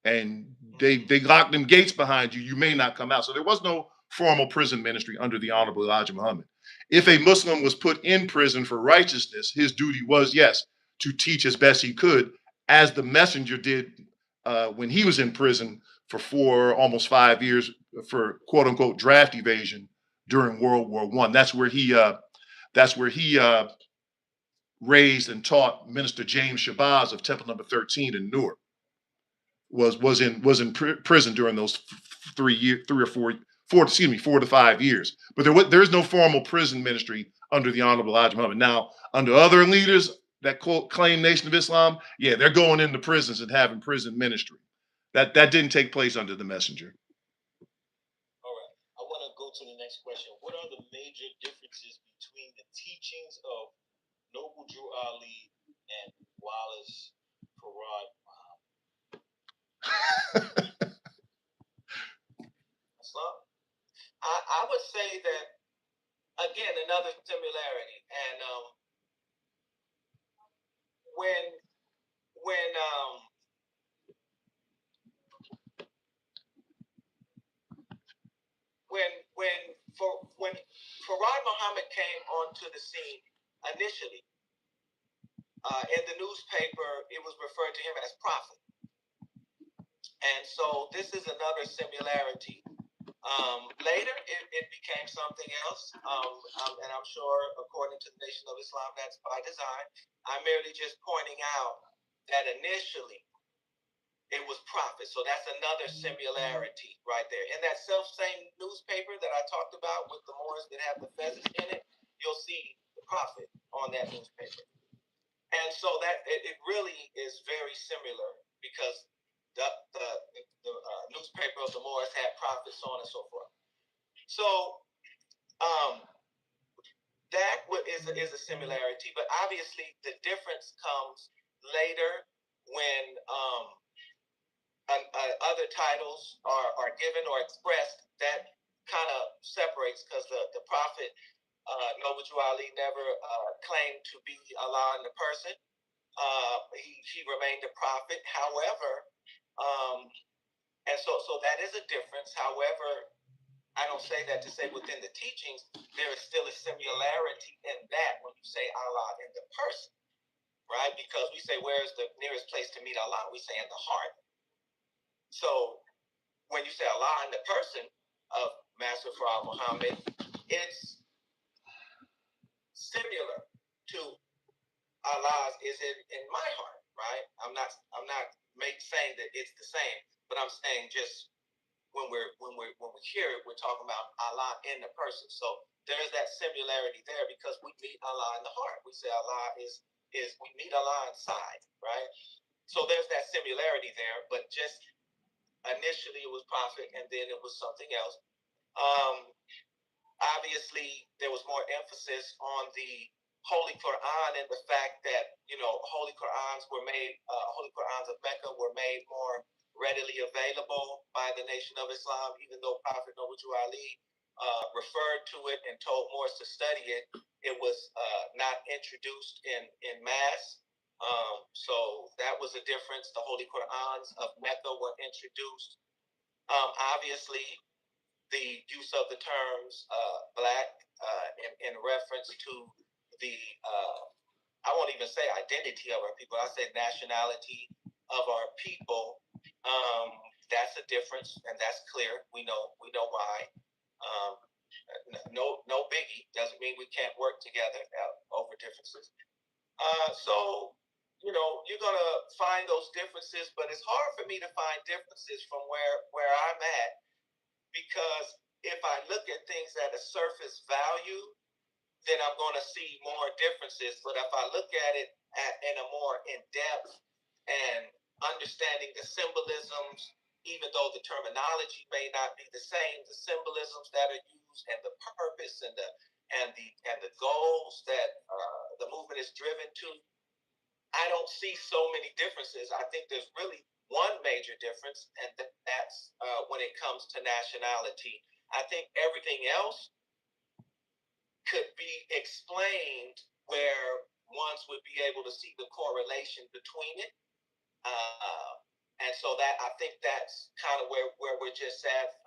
[SPEAKER 2] And they lock them gates behind you. You may not come out. So there was no formal prison ministry under the Honorable Elijah Muhammad. If a Muslim was put in prison for righteousness, his duty was, yes, to teach as best he could, as the messenger did when he was in prison for almost 5 years for quote unquote draft evasion during World War I. That's where he raised and taught Minister James Shabazz of Temple Number 13 in Newark. Was in prison during those 4 to 5 years. But there is no formal prison ministry under the Honorable Elijah Muhammad. Now, under other leaders that claim Nation of Islam, yeah, they're going into prisons and having prison ministry. That didn't take place under the messenger.
[SPEAKER 1] All right. I want to go to the next question. What are the major differences between the teachings of Noble Drew Ali and Wallace Farad So I would say that again another similarity, and when when when when Farad Muhammad came onto the scene initially in the newspaper, it was referred to him as prophet, and so this is another similarity. Later, it became something else, and I'm sure, according to the Nation of Islam, that's by design. I'm merely just pointing out that initially it was prophet. So that's another similarity right there. In that self-same newspaper that I talked about with the Moors that have the feathers in it, you'll see the prophet on that newspaper. And so that it really is very similar because the newspaper of the Moors had prophets, so on and so forth. So that is a similarity, but obviously the difference comes later when other titles are given or expressed. That kind of separates because the prophet Noble Ali never claimed to be Allah in the person. He remained a prophet. However, and so that is a difference. However, I don't say that to say within the teachings, there is still a similarity in that when you say Allah in the person, right? Because we say, where is the nearest place to meet Allah? We say in the heart. So when you say Allah in the person of Master Farad Muhammad, it's similar to Allah's is in my heart, right? I'm not saying that it's the same, but I'm saying just when we hear it, we're talking about Allah in the person. So there is that similarity there because we meet Allah in the heart. We say Allah is we meet Allah inside, right? So there's that similarity there, but just initially it was prophet and then it was something else. Obviously there was more emphasis on the Holy Quran and the fact that Holy Qurans of Mecca were made more readily available by the Nation of Islam, even though Prophet Noble Ali referred to it and told Moors to study it. It was not introduced in mass. So that was a difference. The Holy Qurans of Mecca were introduced. Obviously, the use of the terms black in reference to the I won't even say identity of our people. I say nationality of our people. That's a difference, and that's clear. We know why. No biggie. Doesn't mean we can't work together over differences. So you're gonna find those differences, but it's hard for me to find differences from where I'm at because if I look at things at a surface value, then I'm going to see more differences. But if I look at it in a more in-depth and understanding the symbolisms, even though the terminology may not be the same, the symbolisms that are used and the purpose and the goals that the movement is driven to, I don't see so many differences. I think there's really one major difference, and that's when it comes to nationality. I think everything else could be explained where ones would be able to see the correlation between it. And so that I think that's kind of where we're just at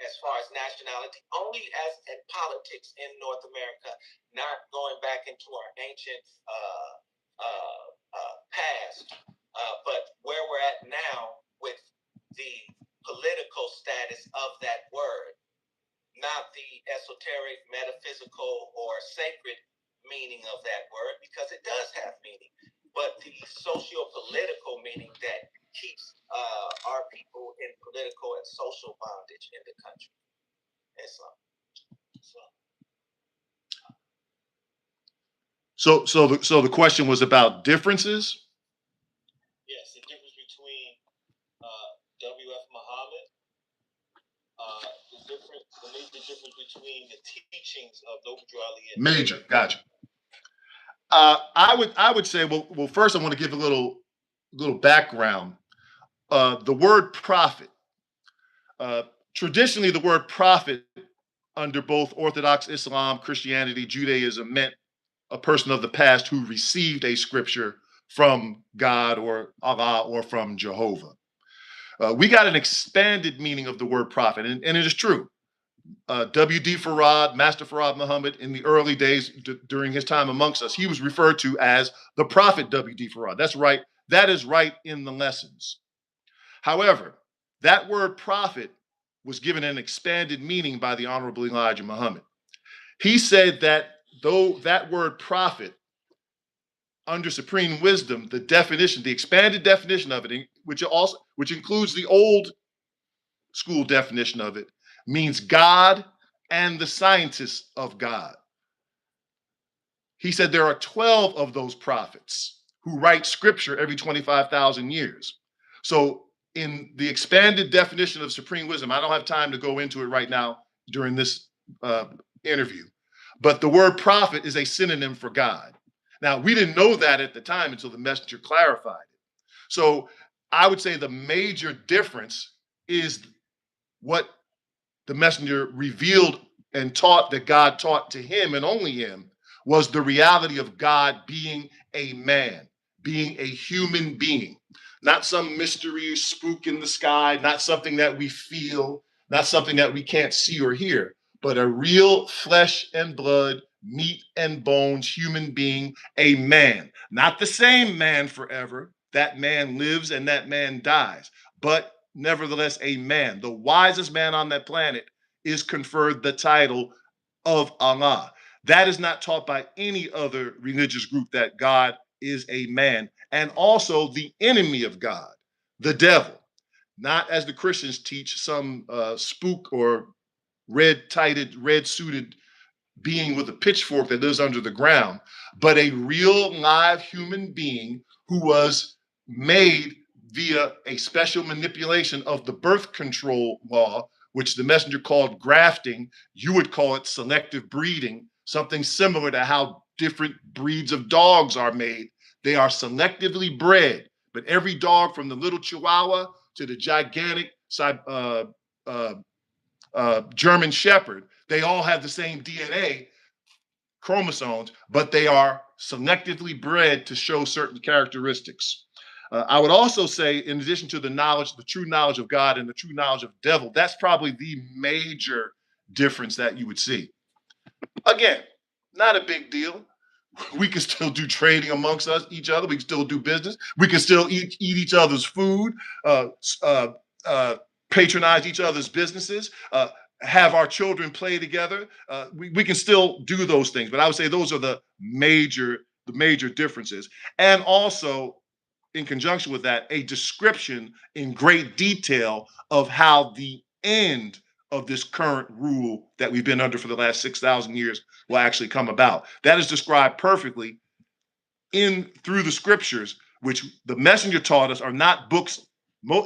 [SPEAKER 1] as far as nationality, only as in politics in North America, not going back into our ancient past, but where we're at now with the political status of that word, not the esoteric, metaphysical, or sacred meaning of that word, because it does have meaning, but the socio-political meaning that keeps our people in political and social bondage in the country. Islam.
[SPEAKER 2] So the question was about differences?
[SPEAKER 1] Yes, the difference between W.F. Muhammad, the major difference between the teachings of Noble Ali and
[SPEAKER 2] Major, gotcha. I would say, well, first I want to give a little background. The word prophet. Uh, Traditionally, the word prophet under both Orthodox Islam, Christianity, Judaism meant a person of the past who received a scripture from God or Allah or from Jehovah. We got an expanded meaning of the word prophet, and it is true. W.D. Farad, Master Farad Muhammad, in the early days during his time amongst us, he was referred to as the prophet W.D. Farad. That's right. That is right in the lessons. However, that word prophet was given an expanded meaning by the Honorable Elijah Muhammad. He said that though that word prophet, under supreme wisdom, the definition, the expanded definition of it, which includes the old school definition of it, means God and the scientists of God. He said there are 12 of those prophets who write scripture every 25,000 years. So, in the expanded definition of supreme wisdom, I don't have time to go into it right now during this interview, but the word prophet is a synonym for God. Now, we didn't know that at the time until the messenger clarified it. So, I would say the major difference is what the messenger revealed and taught, that God taught to him and only him, was the reality of God being a man, being a human being, not some mystery spook in the sky, not something that we feel, not something that we can't see or hear, but a real flesh and blood, meat and bones human being, a man, not the same man forever. That man lives and that man dies, but nevertheless a man. The wisest man on that planet is conferred the title of Allah. That is not taught by any other religious group, that God is a man. And also the enemy of God, the devil, not as the Christians teach, some spook or red suited being with a pitchfork that lives under the ground, but a real live human being who was made via a special manipulation of the birth control law, which the messenger called grafting. You would call it selective breeding, something similar to how different breeds of dogs are made. They are selectively bred, but every dog from the little Chihuahua to the gigantic German Shepherd, they all have the same DNA chromosomes, but they are selectively bred to show certain characteristics. I would also say, in addition to the knowledge, the true knowledge of God and the true knowledge of the devil, that's probably the major difference that you would see. Again, not a big deal. We can still do trading amongst each other. We can still do business. We can still eat each other's food, uh, uh, uh, patronize each other's businesses, have our children play together. We can still do those things, but I would say those are the major differences. And also, in conjunction with that, a description in great detail of how the end of this current rule that we've been under for the last 6,000 years will actually come about. That is described perfectly in through the scriptures, which the messenger taught us are not books.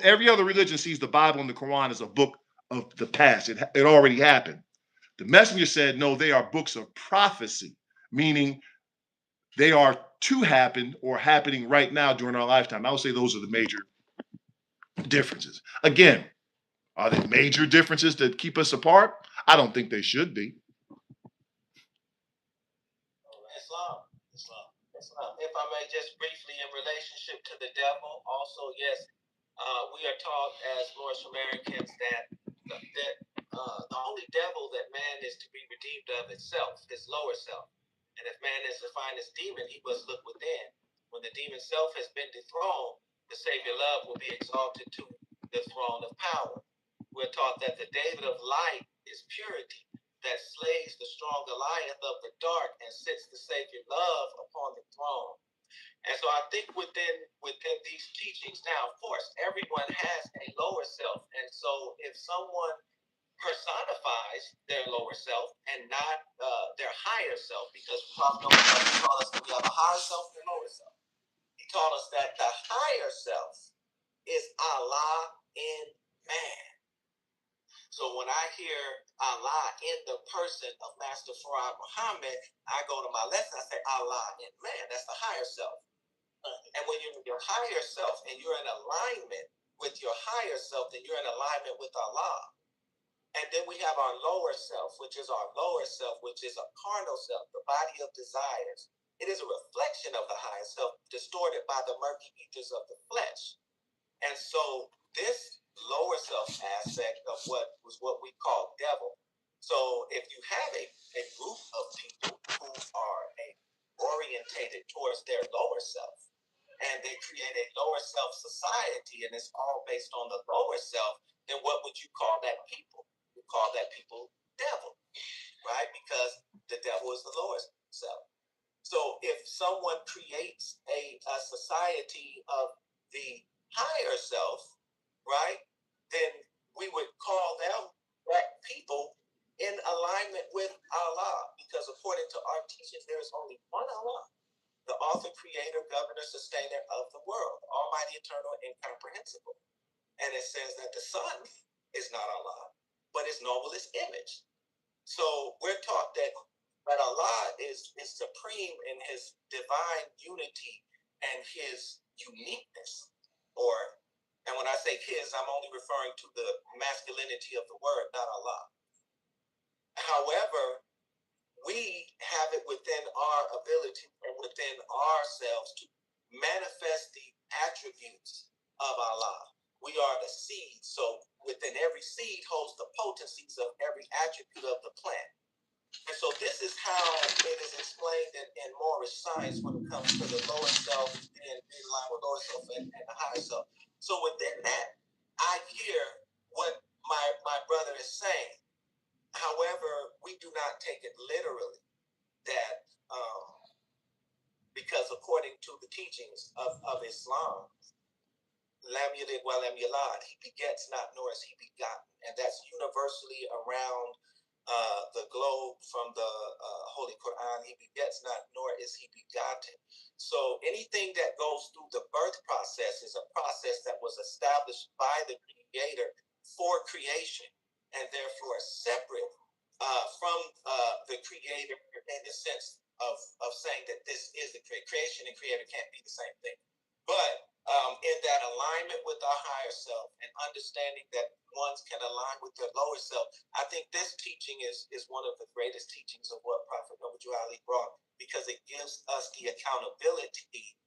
[SPEAKER 2] Every other religion sees the Bible and the Quran as a book of the past. It already happened. The messenger said, no, they are books of prophecy, meaning they are to happen or happening right now during our lifetime. I would say those are the major differences. Again, are there major differences that keep us apart? I don't think they should be.
[SPEAKER 1] Islam, Islam, Islam. If I may just briefly, in relationship to the devil, also, yes, we are taught as Moorish Americans that the only devil that man is to be redeemed of itself, his lower self. And if man is defined as demon, he must look within. When the demon self has been dethroned, the Savior love will be exalted to the throne of power. We're taught that the David of light is purity, that slays the strong Goliath of the dark and sits the Savior love upon the throne. And so I think within these teachings, now, of course, everyone has a lower self. And so if someone personifies their lower self and not their higher self, because Prophet Muhammad taught us that we have a higher self and a lower self. He taught us that the higher self is Allah in man. So when I hear Allah in the person of Master Farad Muhammad, I go to my lesson, I say Allah in man. That's the higher self. And when you're in your higher self and you're in alignment with your higher self, then you're in alignment with Allah. And then we have our lower self, which is a carnal self, the body of desires. It is a reflection of the higher self, distorted by the murky ethers of the flesh. And so this lower self aspect of what we call devil. So if you have a group of people who are orientated towards their lower self, and they create a lower self society, and it's all based on the lower self, then what would you call that people? You call that people devil, right? Because the devil is the lower self. So if someone creates a society of the higher self, right, then we would call them that people in alignment with Allah, because according to our teachings, there is only one Allah, the author, creator, governor, sustainer of the world, almighty, eternal, incomprehensible. And it says that the Son is not Allah, but his noblest image. So we're taught that Allah is supreme in his divine unity and his uniqueness. And when I say his, I'm only referring to the masculinity of the word, not Allah. However, we have it within our ability and within ourselves to manifest the attributes of Allah. We are the seed, so within every seed holds the potencies of every attribute of the plant. And so this is how it is explained in Moorish science when it comes to the lower self and in line with lower self and the higher self. So within that, I hear what my brother is saying. However, we do not take it literally, that because according to the teachings of Islam, lam yalid wa lam yulad, he begets not, nor is he begotten. And that's universally around the globe from the Holy Quran. He begets not, nor is he begotten. So anything that goes through the birth process is a process that was established by the Creator for creation, and therefore separate from the Creator in the sense of saying that this is the creation and Creator can't be the same thing. But in that alignment with our higher self and understanding that ones can align with their lower self, I think this teaching is one of the greatest teachings of what Prophet Noble Ali brought, because it gives us the accountability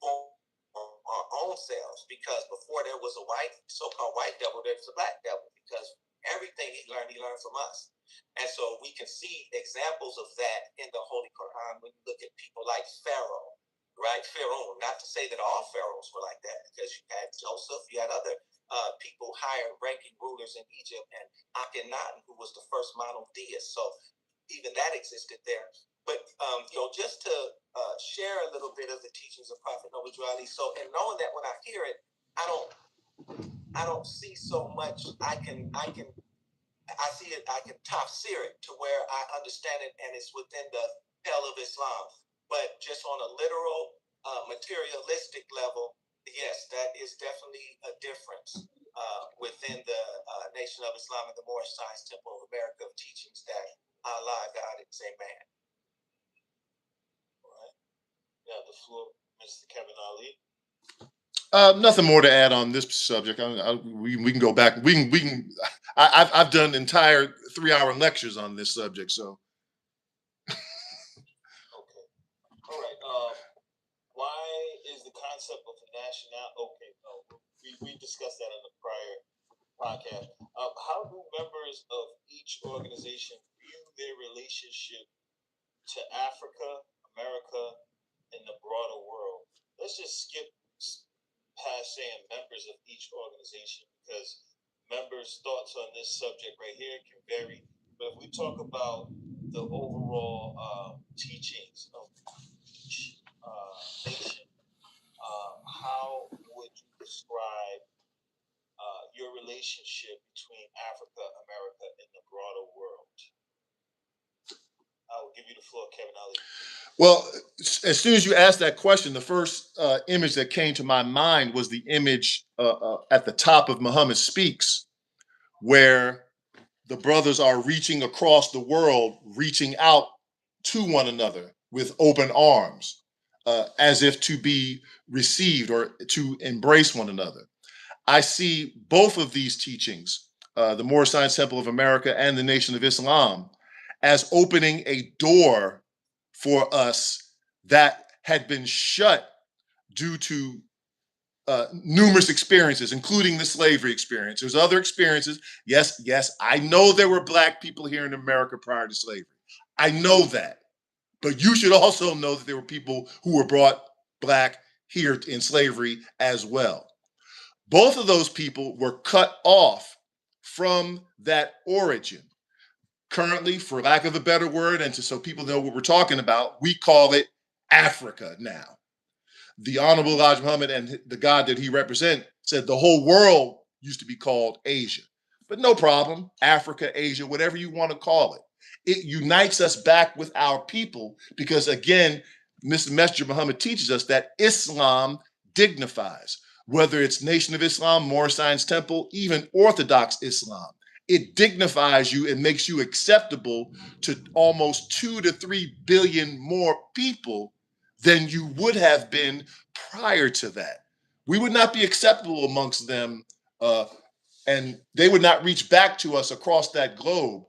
[SPEAKER 1] for our own selves. Because before there was a so-called white devil, there's a black devil, because everything he learned from us. And so we can see examples of that in the Holy Quran when you look at people like Pharaoh, right? Pharaoh, not to say that all pharaohs were like that, because you had Joseph, you had other people, higher ranking rulers in Egypt, and Akhenaten, who was the first monotheist. So even that existed there. But just to share a little bit of the teachings of Prophet Noble Ali. So, and knowing that when I hear it, I don't see so much. I see it. I can tafsir it to where I understand it, and it's within the pale of Islam. But just on a literal, materialistic level, yes, that is definitely a difference within the Nation of Islam and the Moorish Science Temple of America of teachings that Allah, God, is a man. All right. Yeah, the floor, Mr. Kevin Ali.
[SPEAKER 2] Nothing more to add on this subject. We can go back. We can. I've done entire 3-hour lectures on this subject. So.
[SPEAKER 1] Okay. All right. Why is the concept of national? Okay. No, we discussed that in the prior podcast. How do members of each organization view their relationship to Africa, America, and the broader world? Let's just skip past saying members of each organization, because members' thoughts on this subject right here can vary. But if we talk about the overall teachings of each nation, how would you describe your relationship between Africa, America, and the broader world? I will give you the floor, Kevin Ali.
[SPEAKER 2] Well, as soon as you asked that question, the first image that came to my mind was the image at the top of Muhammad Speaks, where the brothers are reaching across the world, reaching out to one another with open arms, as if to be received or to embrace one another. I see both of these teachings, the Moorish Science Temple of America and the Nation of Islam, as opening a door for us that had been shut due to numerous experiences, including the slavery experience. There's other experiences. Yes, yes, I know there were Black people here in America prior to slavery. I know that. But you should also know that there were people who were brought Black here in slavery as well. Both of those people were cut off from that origin. Currently, for lack of a better word, and so people know what we're talking about, we call it Africa now. The Honorable Elijah Muhammad and the God that he represents said the whole world used to be called Asia. But no problem, Africa, Asia, whatever you want to call it. It unites us back with our people because, again, Mr. Messenger Muhammad teaches us that Islam dignifies, whether it's Nation of Islam, Moorish Science Temple, even Orthodox Islam. It dignifies you and makes you acceptable to almost 2 to 3 billion more people than you would have been prior to that. We would not be acceptable amongst them, and they would not reach back to us across that globe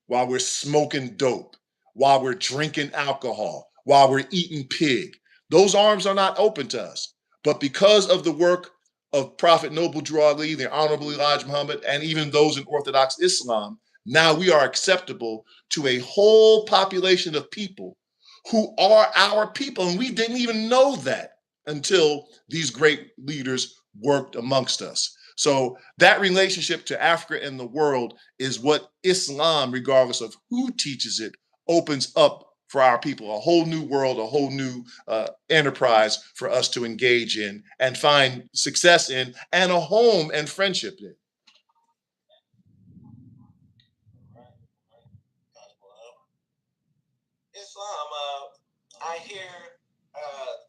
[SPEAKER 2] while we're smoking dope, while we're drinking alcohol, while we're eating pig. Those arms are not open to us. But because of the work of Prophet Noble Drew Ali, the Honorable Elijah Muhammad, and even those in Orthodox Islam, now we are acceptable to a whole population of people who are our people. And we didn't even know that until these great leaders worked amongst us. So that relationship to Africa and the world is what Islam, regardless of who teaches it, opens up for our people, a whole new world, a whole new enterprise for us to engage in and find success in and a home and friendship in.
[SPEAKER 1] Islam, I hear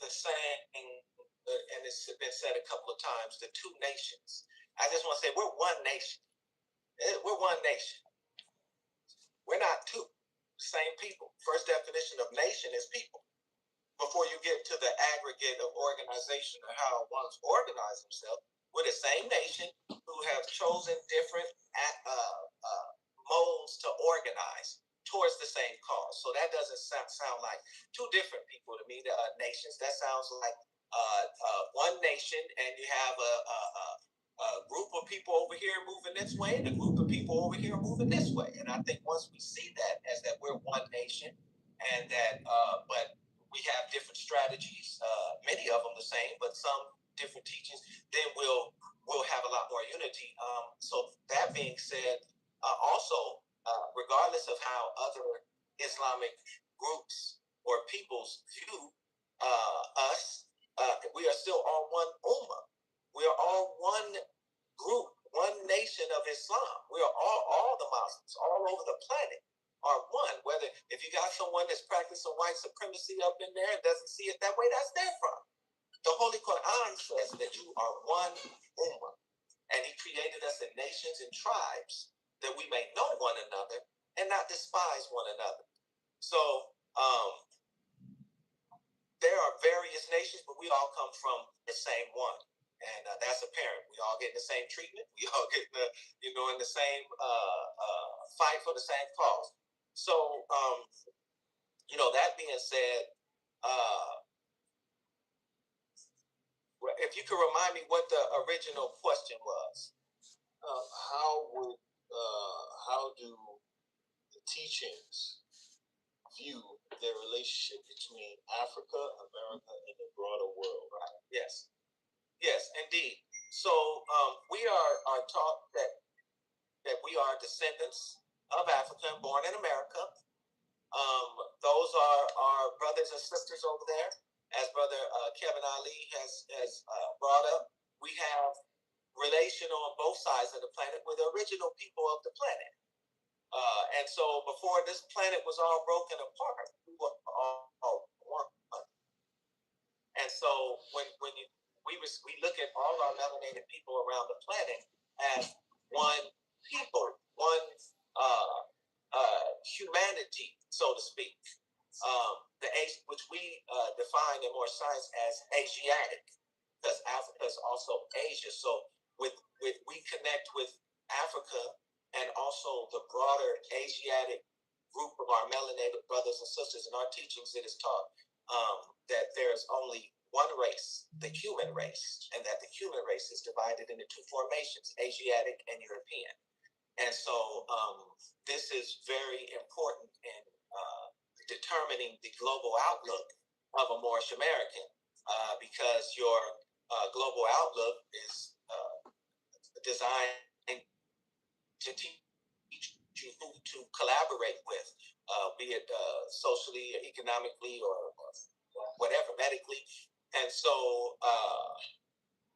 [SPEAKER 1] the saying, and it's been said a couple of times, the two nations. I just want to say we're one nation. We're one nation. We're not two. Same people. First definition of nation is people. Before you get to the aggregate of organization or how one's organize themselves, we're the same nation who have chosen different modes to organize towards the same cause. So that doesn't sound like two different people to me. Nations. That sounds like one nation, and you have a group of people over here moving this way, and a group of people over here moving this way. And I think once we see that as that we're one nation, and that, but we have different strategies, many of them the same, but some different teachings, then we'll have a lot more unity. So that being said, also, regardless of how other Islamic groups or peoples view us, we are still all one ummah. We are all one group, one nation of Islam. We are all the Muslims all over the planet are one. Whether if you got someone that's practicing white supremacy up in there and doesn't see it that way, that's their problem. The Holy Quran says that you are one ummah, and He created us in nations and tribes that we may know one another and not despise one another. So there are various nations, but we all come from the same one. And that's apparent. We all get the same treatment. We all get in the same fight for the same cause. So, that being said, if you could remind me what the original question was. How do the teachings view their relationship between Africa, America, and the broader world? Right. Yes. Yes, indeed. So we are taught that we are descendants of Africa, born in America. Those are our brothers and sisters over there, as Brother Kevin Ali has brought up. We have relation on both sides of the planet. We're the original people of the planet. And so before this planet was all broken apart, we were all one. And so when we look at all our melanated people around the planet as one people, one humanity, so to speak. Which we define in more science as Asiatic. because Africa is also Asia. So with we connect with Africa and also the broader Asiatic group of our melanated brothers and sisters. In our teachings, it is taught that there's only one race, the human race, and that the human race is divided into two formations, Asiatic and European. And so this is very important in determining the global outlook of a Moorish American, because your global outlook is designed to teach you who to collaborate with, be it socially, or economically, or whatever, medically. And so,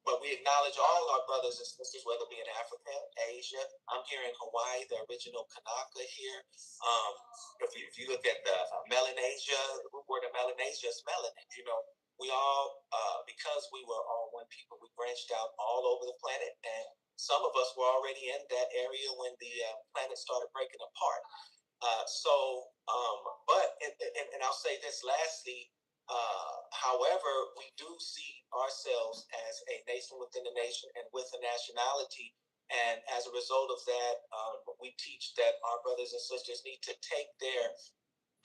[SPEAKER 1] but we acknowledge all our brothers and sisters, whether it be in Africa, Asia. I'm here in Hawaii, the original Kanaka here. If you look at the Melanesia, the root word of Melanesia is melanin. You know, we all, because we were all one people, we branched out all over the planet, and some of us were already in that area when the planet started breaking apart. And I'll say this lastly, however, we do see ourselves as a nation within a nation and with a nationality. And as a result of that, we teach that our brothers and sisters need to take their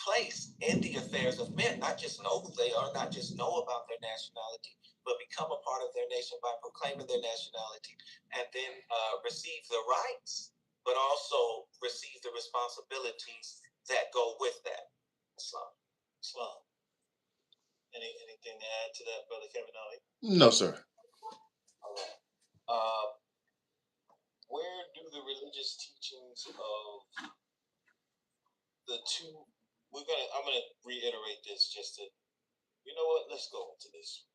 [SPEAKER 1] place in the affairs of men, not just know who they are, not just know about their nationality, but become a part of their nation by proclaiming their nationality, and then receive the rights, but also receive the responsibilities that go with that. Islam. Anything to add to that, Brother Kevin Ali?
[SPEAKER 2] No, sir.
[SPEAKER 1] All right. Where do the religious teachings of the two? I'm gonna reiterate this just to, you know what? Let's go into this.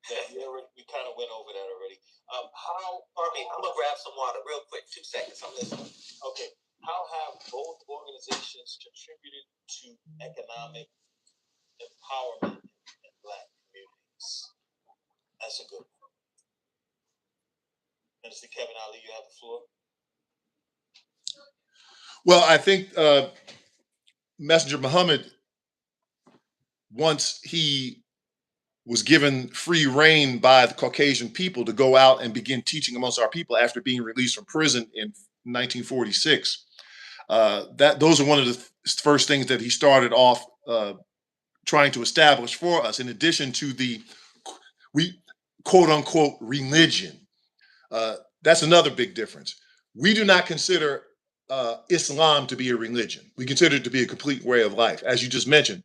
[SPEAKER 1] We kind of went over that already. Pardon me, I'm gonna grab some water real quick. 2 seconds. I'm listening. Okay. How have both organizations contributed to economic empowerment in Black communities? That's a good one. Minister Kevin Ali, you have the floor.
[SPEAKER 2] Well, I think Messenger Muhammad, once he was given free reign by the Caucasian people to go out and begin teaching amongst our people after being released from prison in 1946, those are one of the first things that he started off trying to establish for us, in addition to the quote unquote religion. That's another big difference. We do not consider Islam to be a religion. We consider it to be a complete way of life. As you just mentioned,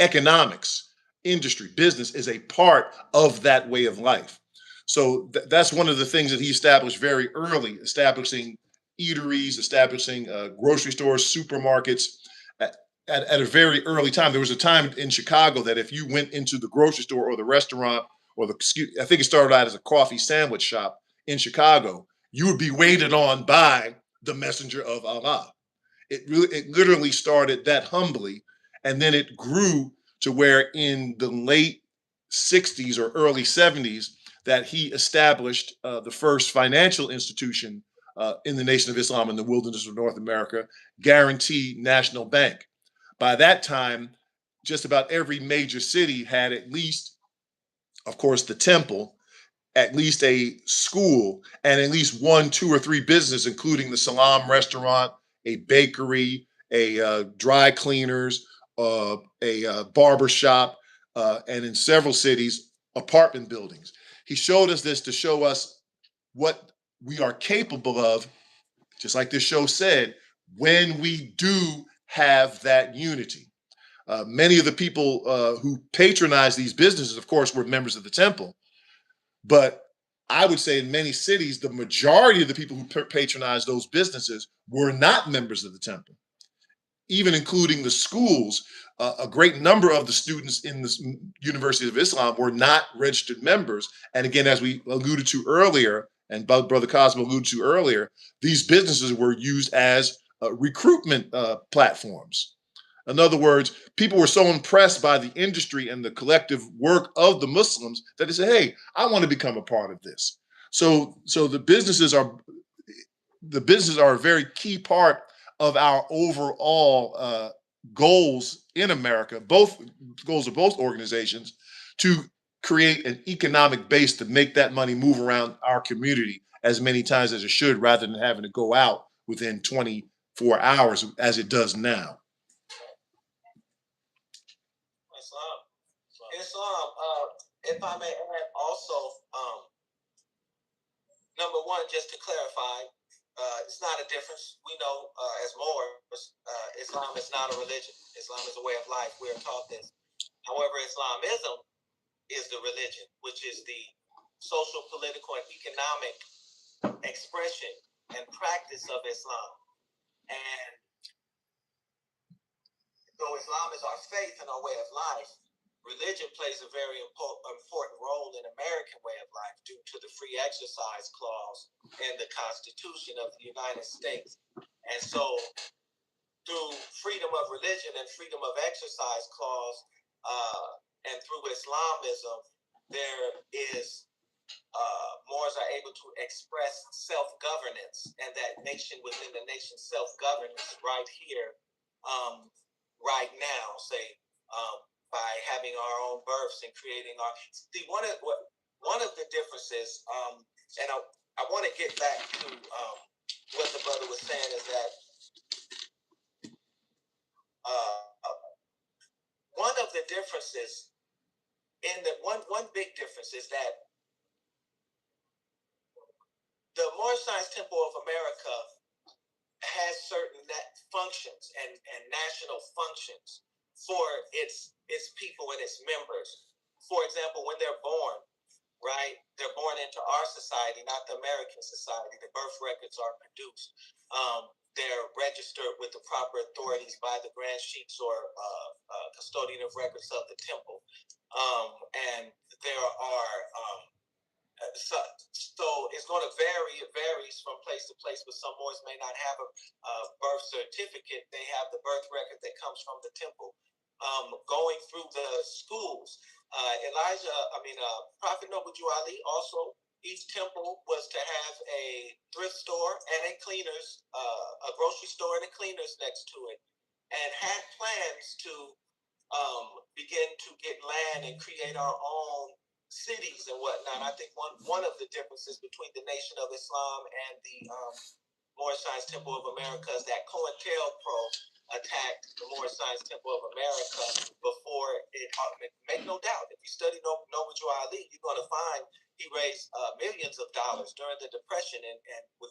[SPEAKER 2] economics, industry, business is a part of that way of life. So that's one of the things that he established very early, establishing eateries, establishing grocery stores, supermarkets at a very early time. There was a time in Chicago that if you went into the grocery store or the restaurant, or I think it started out as a coffee sandwich shop in Chicago, you would be waited on by the messenger of Allah. It literally started that humbly, and then it grew to where in the late 60s or early 70s that he established the first financial institution in the Nation of Islam in the wilderness of North America, Guarantee National Bank. By that time, just about every major city had at least, of course, the temple, at least a school, and at least 1, 2, or 3 businesses, including the Salam restaurant, a bakery, a dry cleaners, a barber shop, and in several cities, apartment buildings. He showed us this to show us what we are capable of, just like this show said, when we do have that unity. Many of the people who patronize these businesses, of course, were members of the temple. But I would say in many cities, the majority of the people who patronize those businesses were not members of the temple, even including the schools. A great number of the students in the University of Islam were not registered members. And again, as we alluded to earlier, and Brother Cosmo alluded to earlier, these businesses were used as recruitment platforms. In other words, people were so impressed by the industry and the collective work of the Muslims that they said, hey, I want to become a part of this. So the businesses are a very key part of our overall goals in America, both goals of both organizations, to create an economic base to make that money move around our community as many times as it should, rather than having to go out within 24 hours as it does now.
[SPEAKER 1] Islam, if I may add also, number one, just to clarify, it's not a difference. We know as Moors, Islam is not a religion. Islam is a way of life. We are taught this. However, Islamism is the religion, which is the social, political, and economic expression and practice of Islam. And though Islam is our faith and our way of life, religion plays a very important role in American way of life due to the free exercise clause in the Constitution of the United States. And so through freedom of religion and freedom of exercise clause, and through Islamism, there is Moors are able to express self-governance, and that nation within the nation self-governance right here, right now, say, by having our own births and creating our. See, one of the differences, and I want to get back to what the brother was saying, is that one of the differences one big difference is that the Moorish Science Temple of America has certain functions and national functions for its people and its members. For example, when they're born, right, they're born into our society, not the American society. The birth records are produced. They're registered with the proper authorities by the Grand Sheiks or custodian of records of the temple. And there are so it's going to vary. It varies from place to place, but some Moors may not have a birth certificate. They have the birth record that comes from the temple. Going through the schools, Prophet Noble Ali also, each temple was to have a thrift store and a cleaners, a grocery store and a cleaners next to it, and had plans to begin to get land and create our own cities and whatnot. I think one of the differences between the Nation of Islam and the Moorish Science Temple of America is that COINTELPRO attacked the Moorish Science Temple of America before it. Make no doubt, if you study Noble Ali, you're going to find he raised millions of dollars during the Depression and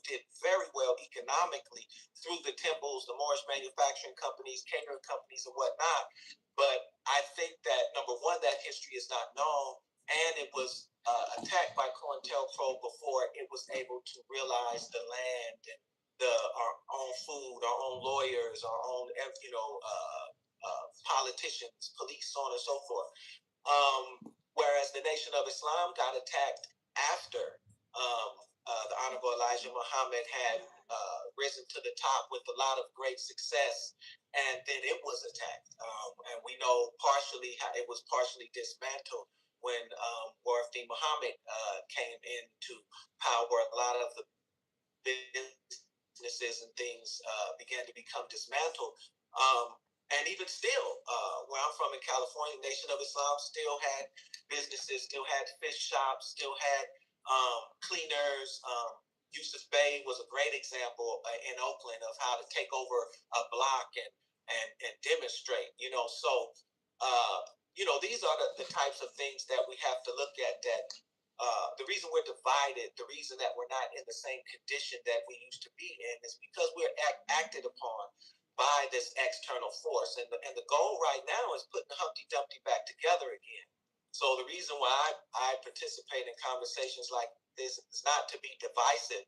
[SPEAKER 1] did very well economically through the temples, the Moorish manufacturing companies, catering companies, and whatnot. But I think that, number one, that history is not known, and it was attacked by COINTELPRO before it was able to realize the land and our own food, our own lawyers, our own politicians, police, so on and so forth. Whereas the Nation of Islam got attacked after the Honorable Elijah Muhammad had risen to the top with a lot of great success, and then it was attacked. And we know partially how it was partially dismantled when Warifdeen Muhammad came into power. A lot of the businesses and things began to become dismantled. And even still, where I'm from in California, Nation of Islam still had businesses, still had fish shops, still had cleaners. Yusuf Bey was a great example in Oakland of how to take over a block and demonstrate. These are the types of things that we have to look at. That the reason we're divided, the reason that we're not in the same condition that we used to be in, is because we're acted upon by this external force, and the goal right now is putting Humpty Dumpty back together again. So the reason why I participate in conversations like this is not to be divisive,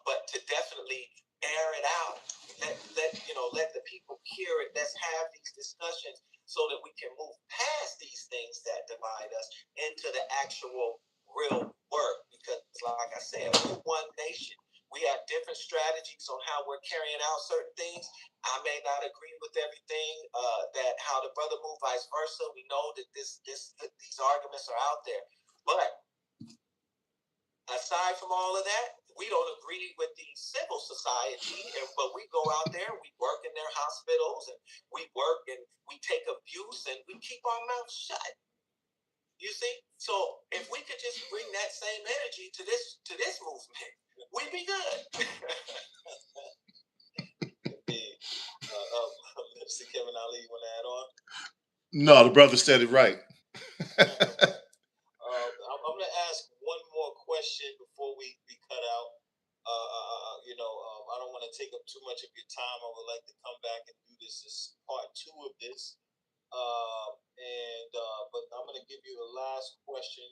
[SPEAKER 1] but to definitely air it out. Let the people hear it. Let's have these discussions so that we can move past these things that divide us into the actual real work. Because, like I said, we're one nation. We have different strategies on how we're carrying out certain things. I may not agree with everything that how the brother moved, vice versa. We know that these arguments are out there, but aside from all of that, we don't agree with the civil society, but we go out there, we work in their hospitals, and we work and we take abuse, and we keep our mouths shut. You see? So if we could just bring that same energy to this movement, we'd be good. Mr. Kevin Ali, you want to add on?
[SPEAKER 2] No, the brother said it right.
[SPEAKER 1] I'm going to ask one more question before we cut out. I don't want to take up too much of your time. I would like to come back and do this as part 2 of this. But I'm going to give you the last question.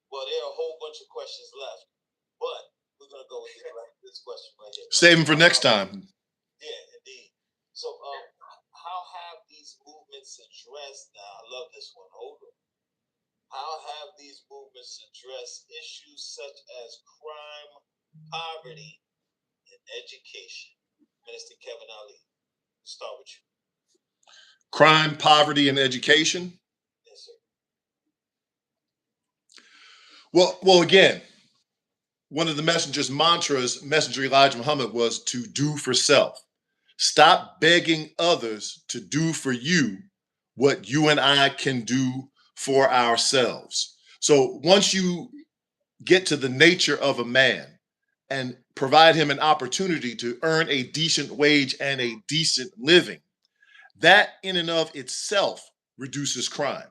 [SPEAKER 1] Well, there are a whole bunch of questions left, but we're going to go with this question right here.
[SPEAKER 2] Save them for next time.
[SPEAKER 1] Yeah, indeed. So, how have these movements addressed? Now, I love this one. Hold on. How have these movements addressed issues such as crime, poverty, and education? Minister Kevin Ali, we'll start with you.
[SPEAKER 2] Crime, poverty, and education?
[SPEAKER 1] Yes, sir.
[SPEAKER 2] Well, again, one of the messenger's mantras, Messenger Elijah Muhammad, was to do for self. Stop begging others to do for you what you and I can do for ourselves. So once you get to the nature of a man and provide him an opportunity to earn a decent wage and a decent living, that in and of itself reduces crime.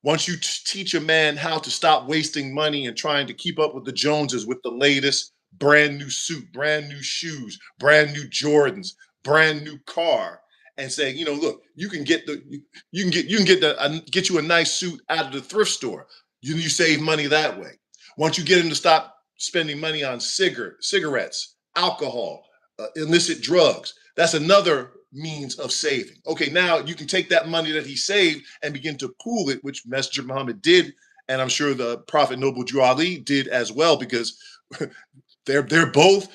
[SPEAKER 2] Once you teach a man how to stop wasting money and trying to keep up with the Joneses with the latest brand new suit, brand new shoes, brand new Jordans, brand new car, and say, look, you can get you a nice suit out of the thrift store. You save money that way. Once you get him to stop spending money on cigarettes, alcohol, illicit drugs, that's another means of saving. Okay, now you can take that money that he saved and begin to pool it, which Messenger Muhammad did, and I'm sure the Prophet Noble Drew Ali did as well, because they're both,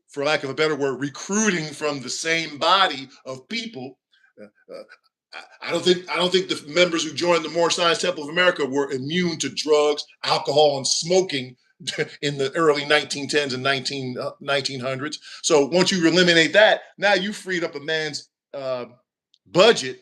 [SPEAKER 2] for lack of a better word, recruiting from the same body of people. I don't think the members who joined the Moorish Science Temple of America were immune to drugs, alcohol, and smoking in the early 1910s and 1900s. So once you eliminate that, now you freed up a man's budget.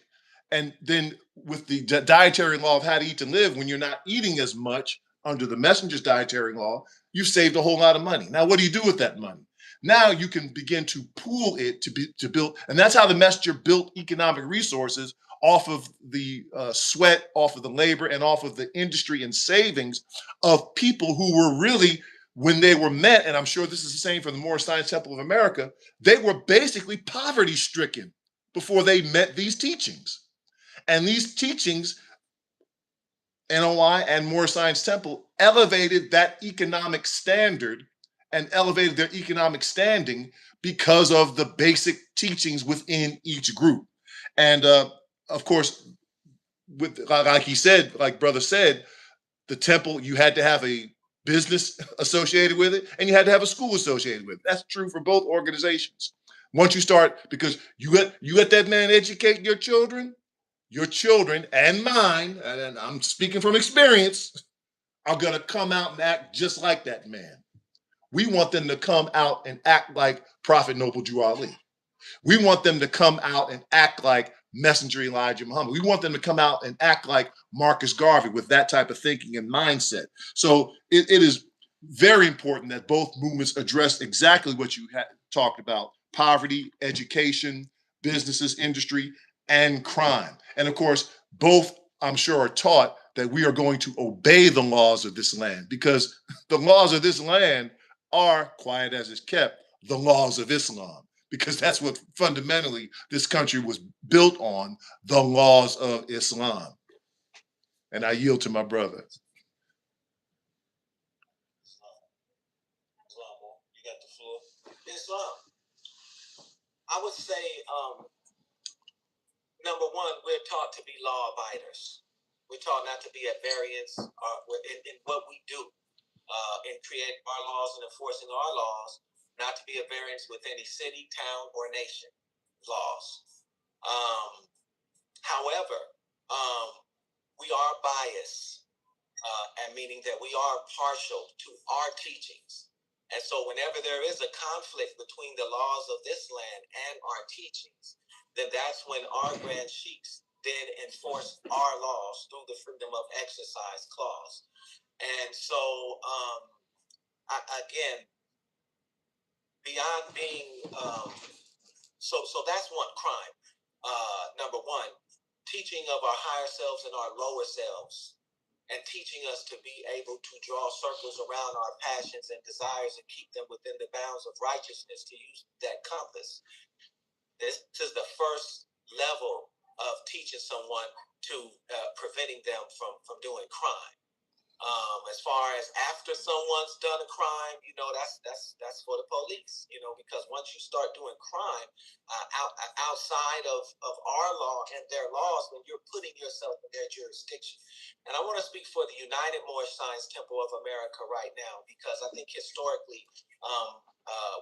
[SPEAKER 2] And then with the dietary law of how to eat to live, when you're not eating as much under the messenger's dietary law, you've saved a whole lot of money. Now, what do you do with that money? Now you can begin to pool it to build, and that's how the messenger built economic resources off of the sweat, off of the labor, and off of the industry and savings of people who were really, when they were met, and I'm sure this is the same for the Moorish Science Temple of America, they were basically poverty-stricken before they met these teachings. And these teachings, NOI and Moorish Science Temple, elevated that economic standard and elevated their economic standing because of the basic teachings within each group. And of course, like he said, like brother said, the temple, you had to have a business associated with it, and you had to have a school associated with it. That's true for both organizations. Once you start, because you let that man educate your children and mine, and I'm speaking from experience, are going to come out and act just like that man. We want them to come out and act like Prophet Noble Drew Ali. We want them to come out and act like Messenger Elijah Muhammad. We want them to come out and act like Marcus Garvey with that type of thinking and mindset. So it is very important that both movements address exactly what you talked about: poverty, education, businesses, industry, and crime. And of course, both, I'm sure, are taught that we are going to obey the laws of this land, because the laws of this land are, quiet as it's kept, the laws of Islam, because that's what fundamentally this country was built on, the laws of Islam. And I yield to my brother.
[SPEAKER 1] Islam, you got the floor. Islam. I would say, number one, we're taught to be law abiders. We're taught not to be at variance in what we do, in creating our laws and enforcing our laws, not to be at variance with any city, town, or nation laws. However, we are biased, and meaning that we are partial to our teachings. And so whenever there is a conflict between the laws of this land and our teachings, then that's when our grand sheiks then enforce our laws through the freedom of exercise clause. And so, again, beyond being so that's one crime. Number one, teaching of our higher selves and our lower selves, and teaching us to be able to draw circles around our passions and desires and keep them within the bounds of righteousness, to use that compass. This is the first level of teaching someone to preventing them from doing crime. As far as after someone's done a crime, that's for the police, because once you start doing crime outside of our law and their laws, then you're putting yourself in their jurisdiction. And I want to speak for the United Moorish Science Temple of America right now, because I think historically,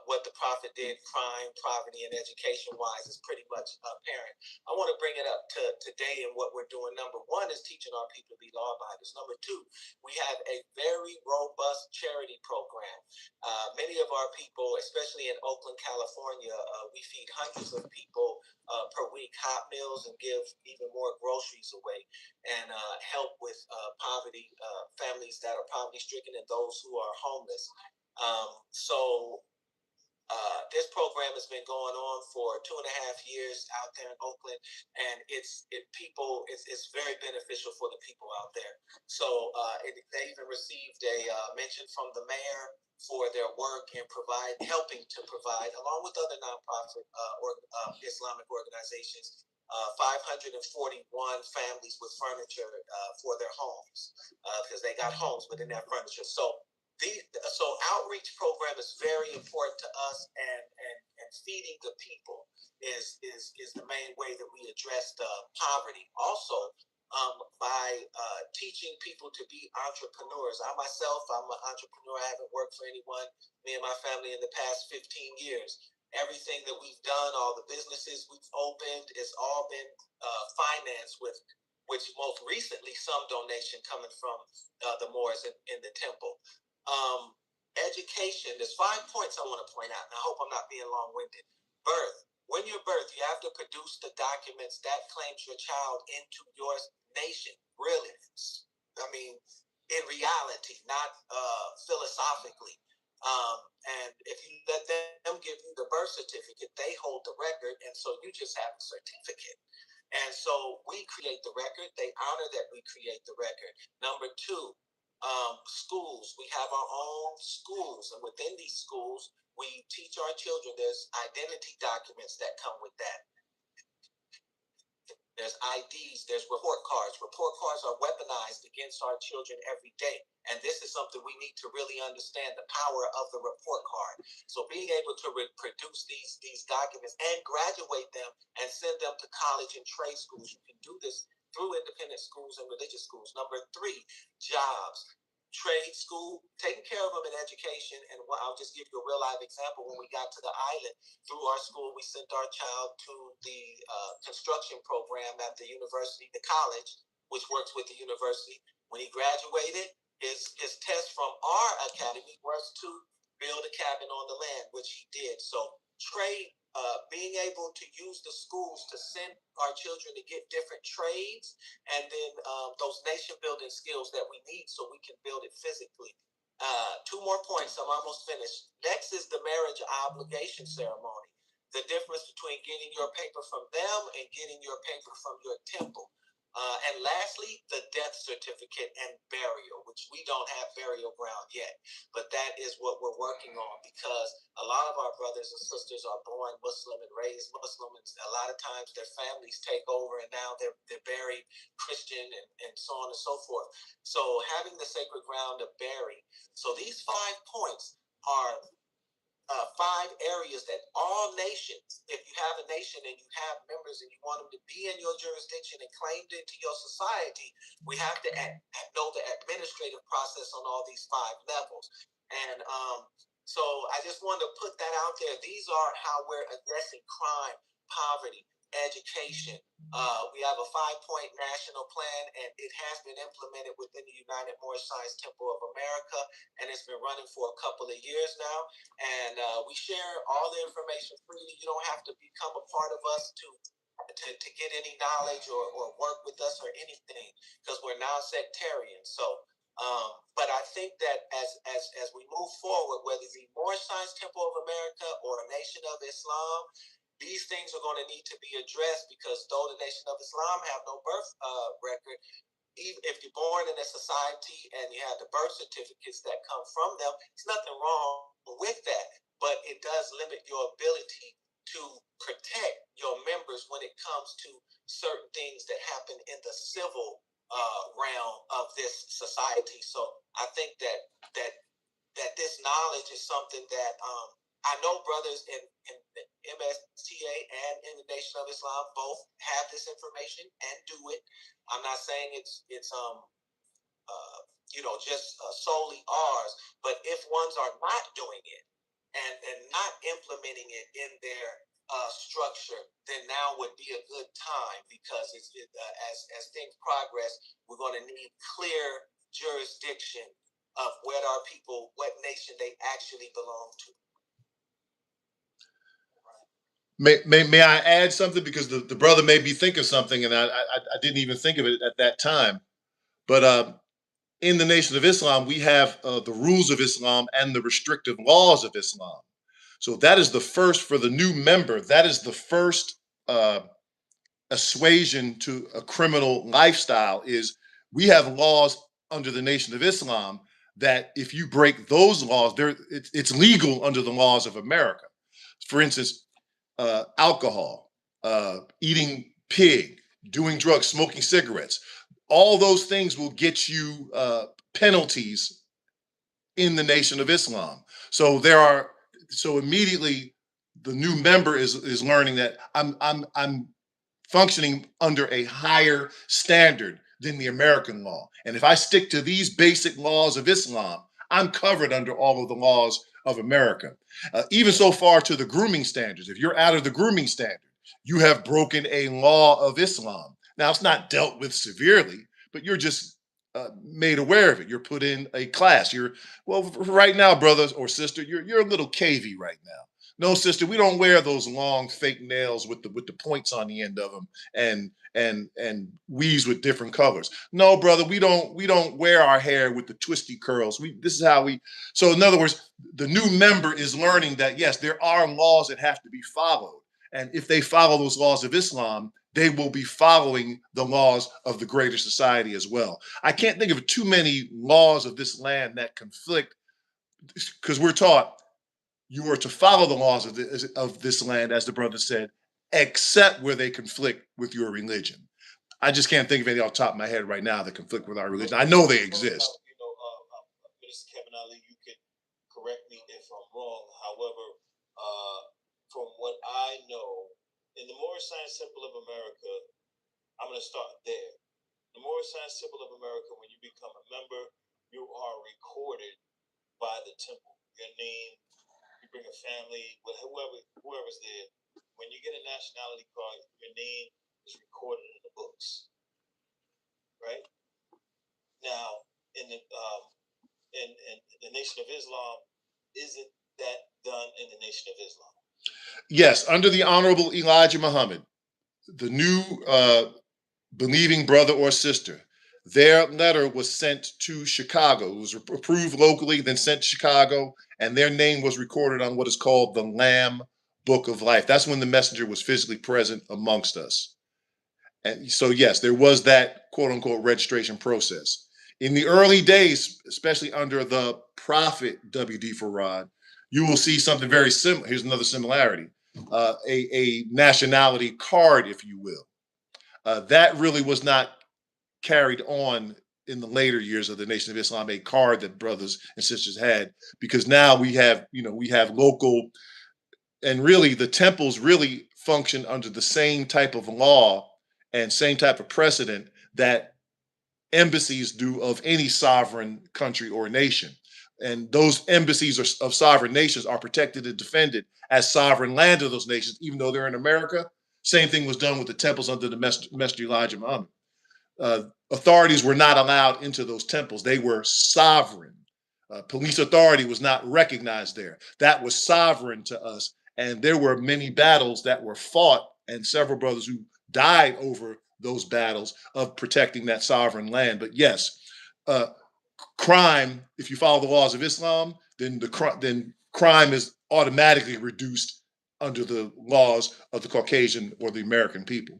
[SPEAKER 1] what the prophet did, crime, poverty, and education-wise, is pretty much apparent. I want to bring it up to today, and what we're doing. Number one is teaching our people to be law-abiders. Number two, we have a very robust charity program. Many of our people, especially in Oakland, California, we feed hundreds of people per week hot meals and give even more groceries away, and help with poverty, families that are poverty-stricken and those who are homeless. This program has been going on for 2.5 years out there in Oakland, and it's very beneficial for the people out there. So they even received a mention from the mayor for their work in helping to provide, along with other nonprofit Islamic organizations, 541 families with furniture for their homes, because they got homes, but didn't have furniture. So outreach program is very important to us, and feeding the people is the main way that we address the poverty. Also, by teaching people to be entrepreneurs. I'm an entrepreneur. I haven't worked for anyone, me and my family, in the past 15 years. Everything that we've done, all the businesses we've opened, it's all been financed with, which most recently, some donation coming from the Moors in the temple. Education, there's 5 points I want to point out, and I hope I'm not being long-winded. Birth. When you're birthed, you have to produce the documents that claims your child into your nation. Really, I mean, in reality, not philosophically. And if you let them give you the birth certificate, they hold the record, and so you just have a certificate. And so we create the record. They honor that we create the record. Number two, schools. We have our own schools, and within these schools, we teach our children. There's identity documents that come with that. There's IDs, there's report cards. Report cards are weaponized against our children every day. And this is something we need to really understand, the power of the report card. So being able to produce these documents and graduate them and send them to college and trade schools. You can do this through independent schools and religious schools. Number three, jobs. Trade school, taking care of them in education. And I'll just give you a real live example. When we got to the island, through our school, we sent our child to the construction program at the university, the college, which works with the university. When he graduated, his test from our academy was to build a cabin on the land, which he did. So trade, being able to use the schools to send our children to get different trades, and then those nation building skills that we need so we can build it physically. 2 more points, I'm almost finished. Next is the marriage obligation ceremony. The difference between getting your paper from them and getting your paper from your temple. And lastly, the death certificate and burial, which we don't have burial ground yet. But that is what we're working on, because a lot of our brothers and sisters are born Muslim and raised Muslim. And a lot of times their families take over, and now they're buried Christian, and so on and so forth. So having the sacred ground to bury. So these 5 points are 5 areas that all nations, if you have a nation and you have members and you want them to be in your jurisdiction and claimed into your society, we have to know the administrative process on all these 5 levels. And so I just wanted to put that out there. These are how we're addressing crime, poverty, education. We have a 5-point national plan, and it has been implemented within the United Moorish Science Temple of America, and it's been running for a couple of years now. And we share all the information freely. You don't have to become a part of us to to get any knowledge or work with us or anything, because we're now sectarian. So, but I think that as we move forward, whether it be Moorish Science Temple of America or a Nation of Islam, these things are going to need to be addressed, because though the Nation of Islam have no birth record, even if you're born in a society and you have the birth certificates that come from them, there's nothing wrong with that. But it does limit your ability to protect your members when it comes to certain things that happen in the civil realm of this society. So I think that this knowledge is something that I know brothers in MSTA and in the Nation of Islam both have this information and do it. I'm not saying it's just solely ours, but if ones are not doing it and not implementing it in their structure, then now would be a good time, because as things progress, we're going to need clear jurisdiction of what nation they actually belong to.
[SPEAKER 2] May I add something, because the brother may be thinking something and I didn't even think of it at that time. But in the Nation of Islam, we have the rules of Islam and the restrictive laws of Islam. So that is the first for the new member. That is the first assuasion to a criminal lifestyle. Is we have laws under the Nation of Islam that if you break those laws, it's legal under the laws of America. For instance, alcohol, eating pig, doing drugs, smoking cigarettes. All those things will get you penalties in the Nation of Islam. So immediately the new member is learning that I'm functioning under a higher standard than the American law. And if I stick to these basic laws of Islam, I'm covered under all of the laws of America. Even so far to the grooming standards. If you're out of the grooming standard, you have broken a law of Islam. Now, it's not dealt with severely, but you're just made aware of it. You're put in a class. Right now, brothers or sister, you're a little cavey right now. No, sister, we don't wear those long fake nails with the points on the end of them and weaves with different colors. No, brother, we don't wear our hair with the twisty curls. This is how we. So in other words, the new member is learning that yes, there are laws that have to be followed, and if they follow those laws of Islam, they will be following the laws of the greater society as well. I can't think of too many laws of this land that conflict, because we're taught you are to follow the laws of this land, as the brother said, except where they conflict with your religion. I just can't think of any off the top of my head right now that conflict with our religion. I know they exist.
[SPEAKER 1] Mr. Kevin Ali, you can correct me if I'm wrong. However, from what I know, in the Moorish Science Temple of America, I'm going to start there. The Moorish Science Temple of America, when you become a member, you are recorded by the temple. Your name, you bring a family, with whoever's there. When you get a nationality card, your name is recorded in the books. Right? Now, in the Nation of Islam, isn't that done in the Nation of Islam?
[SPEAKER 2] Yes, under the Honorable Elijah Muhammad, the new believing brother or sister, their letter was sent to Chicago. It was approved locally, then sent to Chicago, and their name was recorded on what is called the Lamb Book of Life. That's when the messenger was physically present amongst us. And so, yes, there was that quote unquote registration process. In the early days, especially under the Prophet W.D. Farad, you will see something very similar. Here's another similarity, a nationality card, if you will. That really was not carried on in the later years of the Nation of Islam, a card that brothers and sisters had, because now we have local, and really the temples really function under the same type of law and same type of precedent that embassies do of any sovereign country or nation. And those embassies of sovereign nations are protected and defended as sovereign land of those nations, even though they're in America. Same thing was done with the temples under the Messenger Elijah Muhammad. Authorities were not allowed into those temples. They were sovereign. Police authority was not recognized there. That was sovereign to us. And there were many battles that were fought and several brothers who died over those battles of protecting that sovereign land. But yes, uh, crime, if you follow the laws of Islam, then crime is automatically reduced under the laws of the Caucasian or the American people.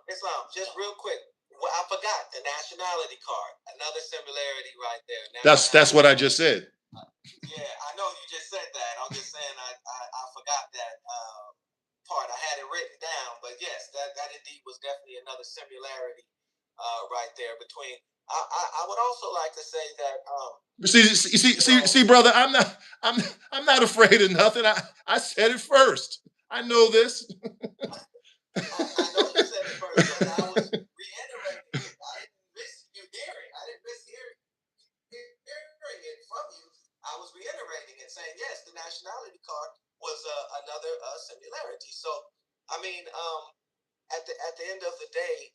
[SPEAKER 1] Islam, just real quick. Well, I forgot the nationality card. Another similarity right there.
[SPEAKER 2] That's what I just said.
[SPEAKER 1] Yeah, I know you just said that. I'm just saying I forgot that part. I had it written down, but yes, that indeed was definitely another similarity right there between. I would also like to say that.
[SPEAKER 2] See, brother, I'm not afraid of nothing. I said it first. I know this.
[SPEAKER 1] I know you said it first, but I was reiterating it. I didn't miss you hearing. I didn't miss hearing it from you. I was reiterating it, saying yes, the nationality card was another similarity. So, I mean, at the end of the day,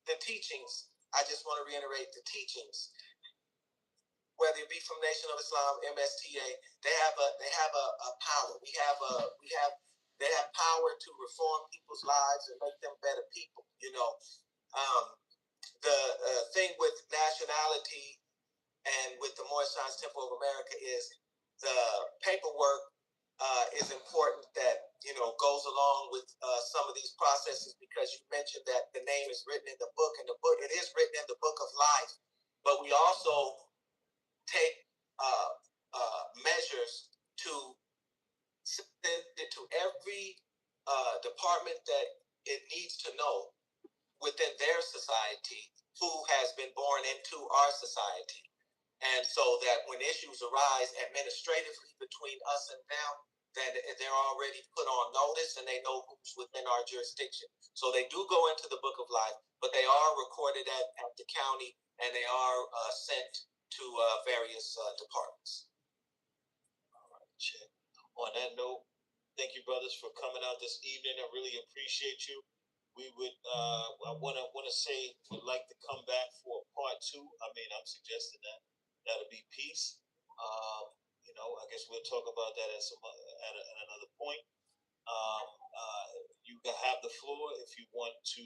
[SPEAKER 1] the teachings. I just want to reiterate the teachings. Whether it be from Nation of Islam, MSTA, they have a power. They have power to reform people's lives and make them better people. The thing with nationality and with the Moorish Science Temple of America is the paperwork is important that goes along with some of these processes, because you mentioned that the name is written in the book, and it is written in the book of life, but we also take measures to send it to every department that it needs to know within their society who has been born into our society. And so that when issues arise administratively between us and them, then they're already put on notice and they know who's within our jurisdiction. So they do go into the book of life, but they are recorded at the county, and they are sent to various departments. All right, check. On that note, thank you, brothers, for coming out this evening. I really appreciate you. We would, I want to say, would like to come back for part 2. I mean, I'm suggesting that'll be peace. I guess we'll talk about that at another point. You have the floor if you want to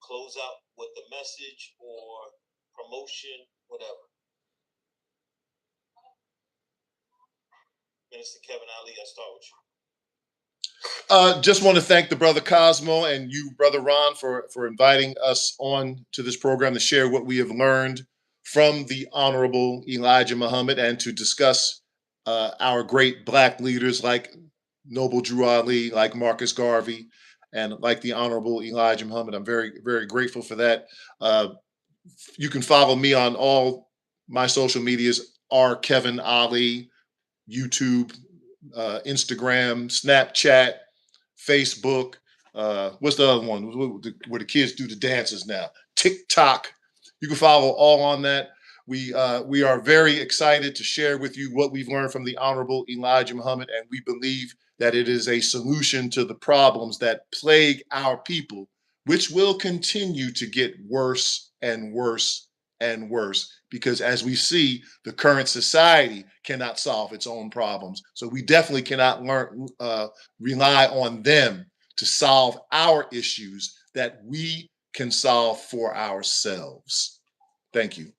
[SPEAKER 1] close out with the message or promotion, whatever. Minister Kevin Ali, I'll start with you.
[SPEAKER 2] Just want to thank the brother Cosmo and you, brother Ron, for inviting us on to this program to share what we have learned from the Honorable Elijah Muhammad, and to discuss our great Black leaders like Noble Drew Ali, like Marcus Garvey, and like the Honorable Elijah Muhammad. I'm very, very grateful for that. You can follow me on all my social medias, Kevin Ali, YouTube, Instagram, Snapchat, Facebook. What's the other one where the kids do the dances now? TikTok. You can follow all on that. We are very excited to share with you what we've learned from the Honorable Elijah Muhammad, and we believe that it is a solution to the problems that plague our people, which will continue to get worse and worse and worse, because as we see, the current society cannot solve its own problems. So we definitely cannot rely on them to solve our issues that we can solve for ourselves. Thank you.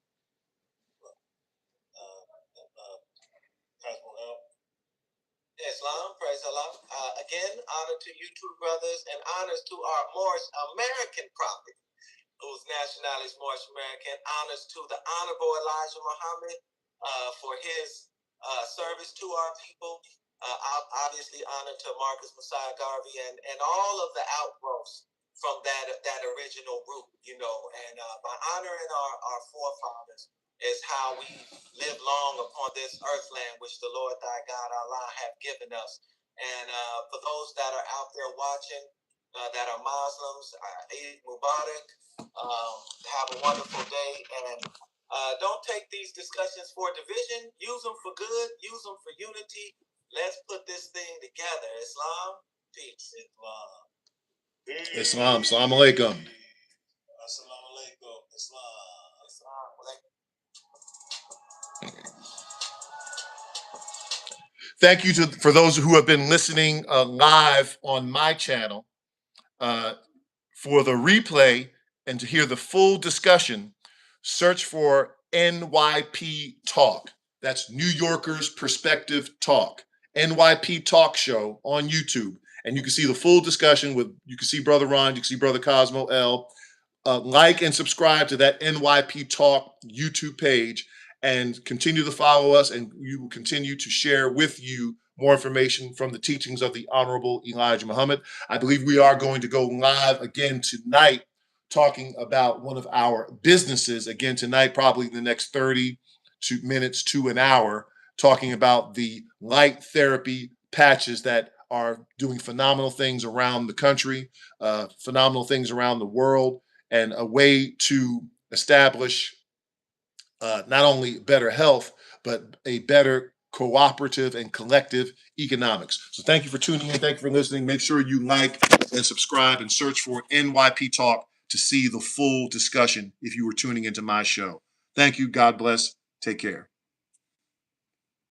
[SPEAKER 1] Islam, praise Allah. Again, honor to you two brothers, and honors to our Moorish American prophet, whose nationality is Moorish American. Honors to the Honorable Elijah Muhammad for his service to our people. Obviously, honor to Marcus Messiah Garvey and all of the outgrowths from that original root, and by honoring our forefathers is how we live long upon this earthland which the Lord thy God Allah have given us. And for those that are out there watching, that are Muslims, Eid Mubarak. Have a wonderful day, and don't take these discussions for division. Use them for good. Use them for unity. Let's put this thing together. Islam, peace. Islam.
[SPEAKER 2] Islam. Assalamu alaikum.
[SPEAKER 1] Assalamu alaikum. Islam. Islam.
[SPEAKER 2] Thank you for those who have been listening live on my channel. For the replay and to hear the full discussion, search for NYP Talk. That's New Yorkers Perspective Talk. NYP Talk Show on YouTube. And you can see the full discussion you can see Brother Ron, you can see Brother Cosmo L. Like and subscribe to that NYP Talk YouTube page and continue to follow us, and we will continue to share with you more information from the teachings of the Honorable Elijah Muhammad. I believe we are going to go live again tonight talking about one of our businesses again tonight, probably in the next 30 minutes to an hour, talking about the light therapy patches that are doing phenomenal things around the country, phenomenal things around the world, and a way to establish not only better health, but a better cooperative and collective economics. So thank you for tuning in. Thank you for listening. Make sure you like and subscribe and search for NYP Talk to see the full discussion if you were tuning into my show. Thank you. God bless. Take care.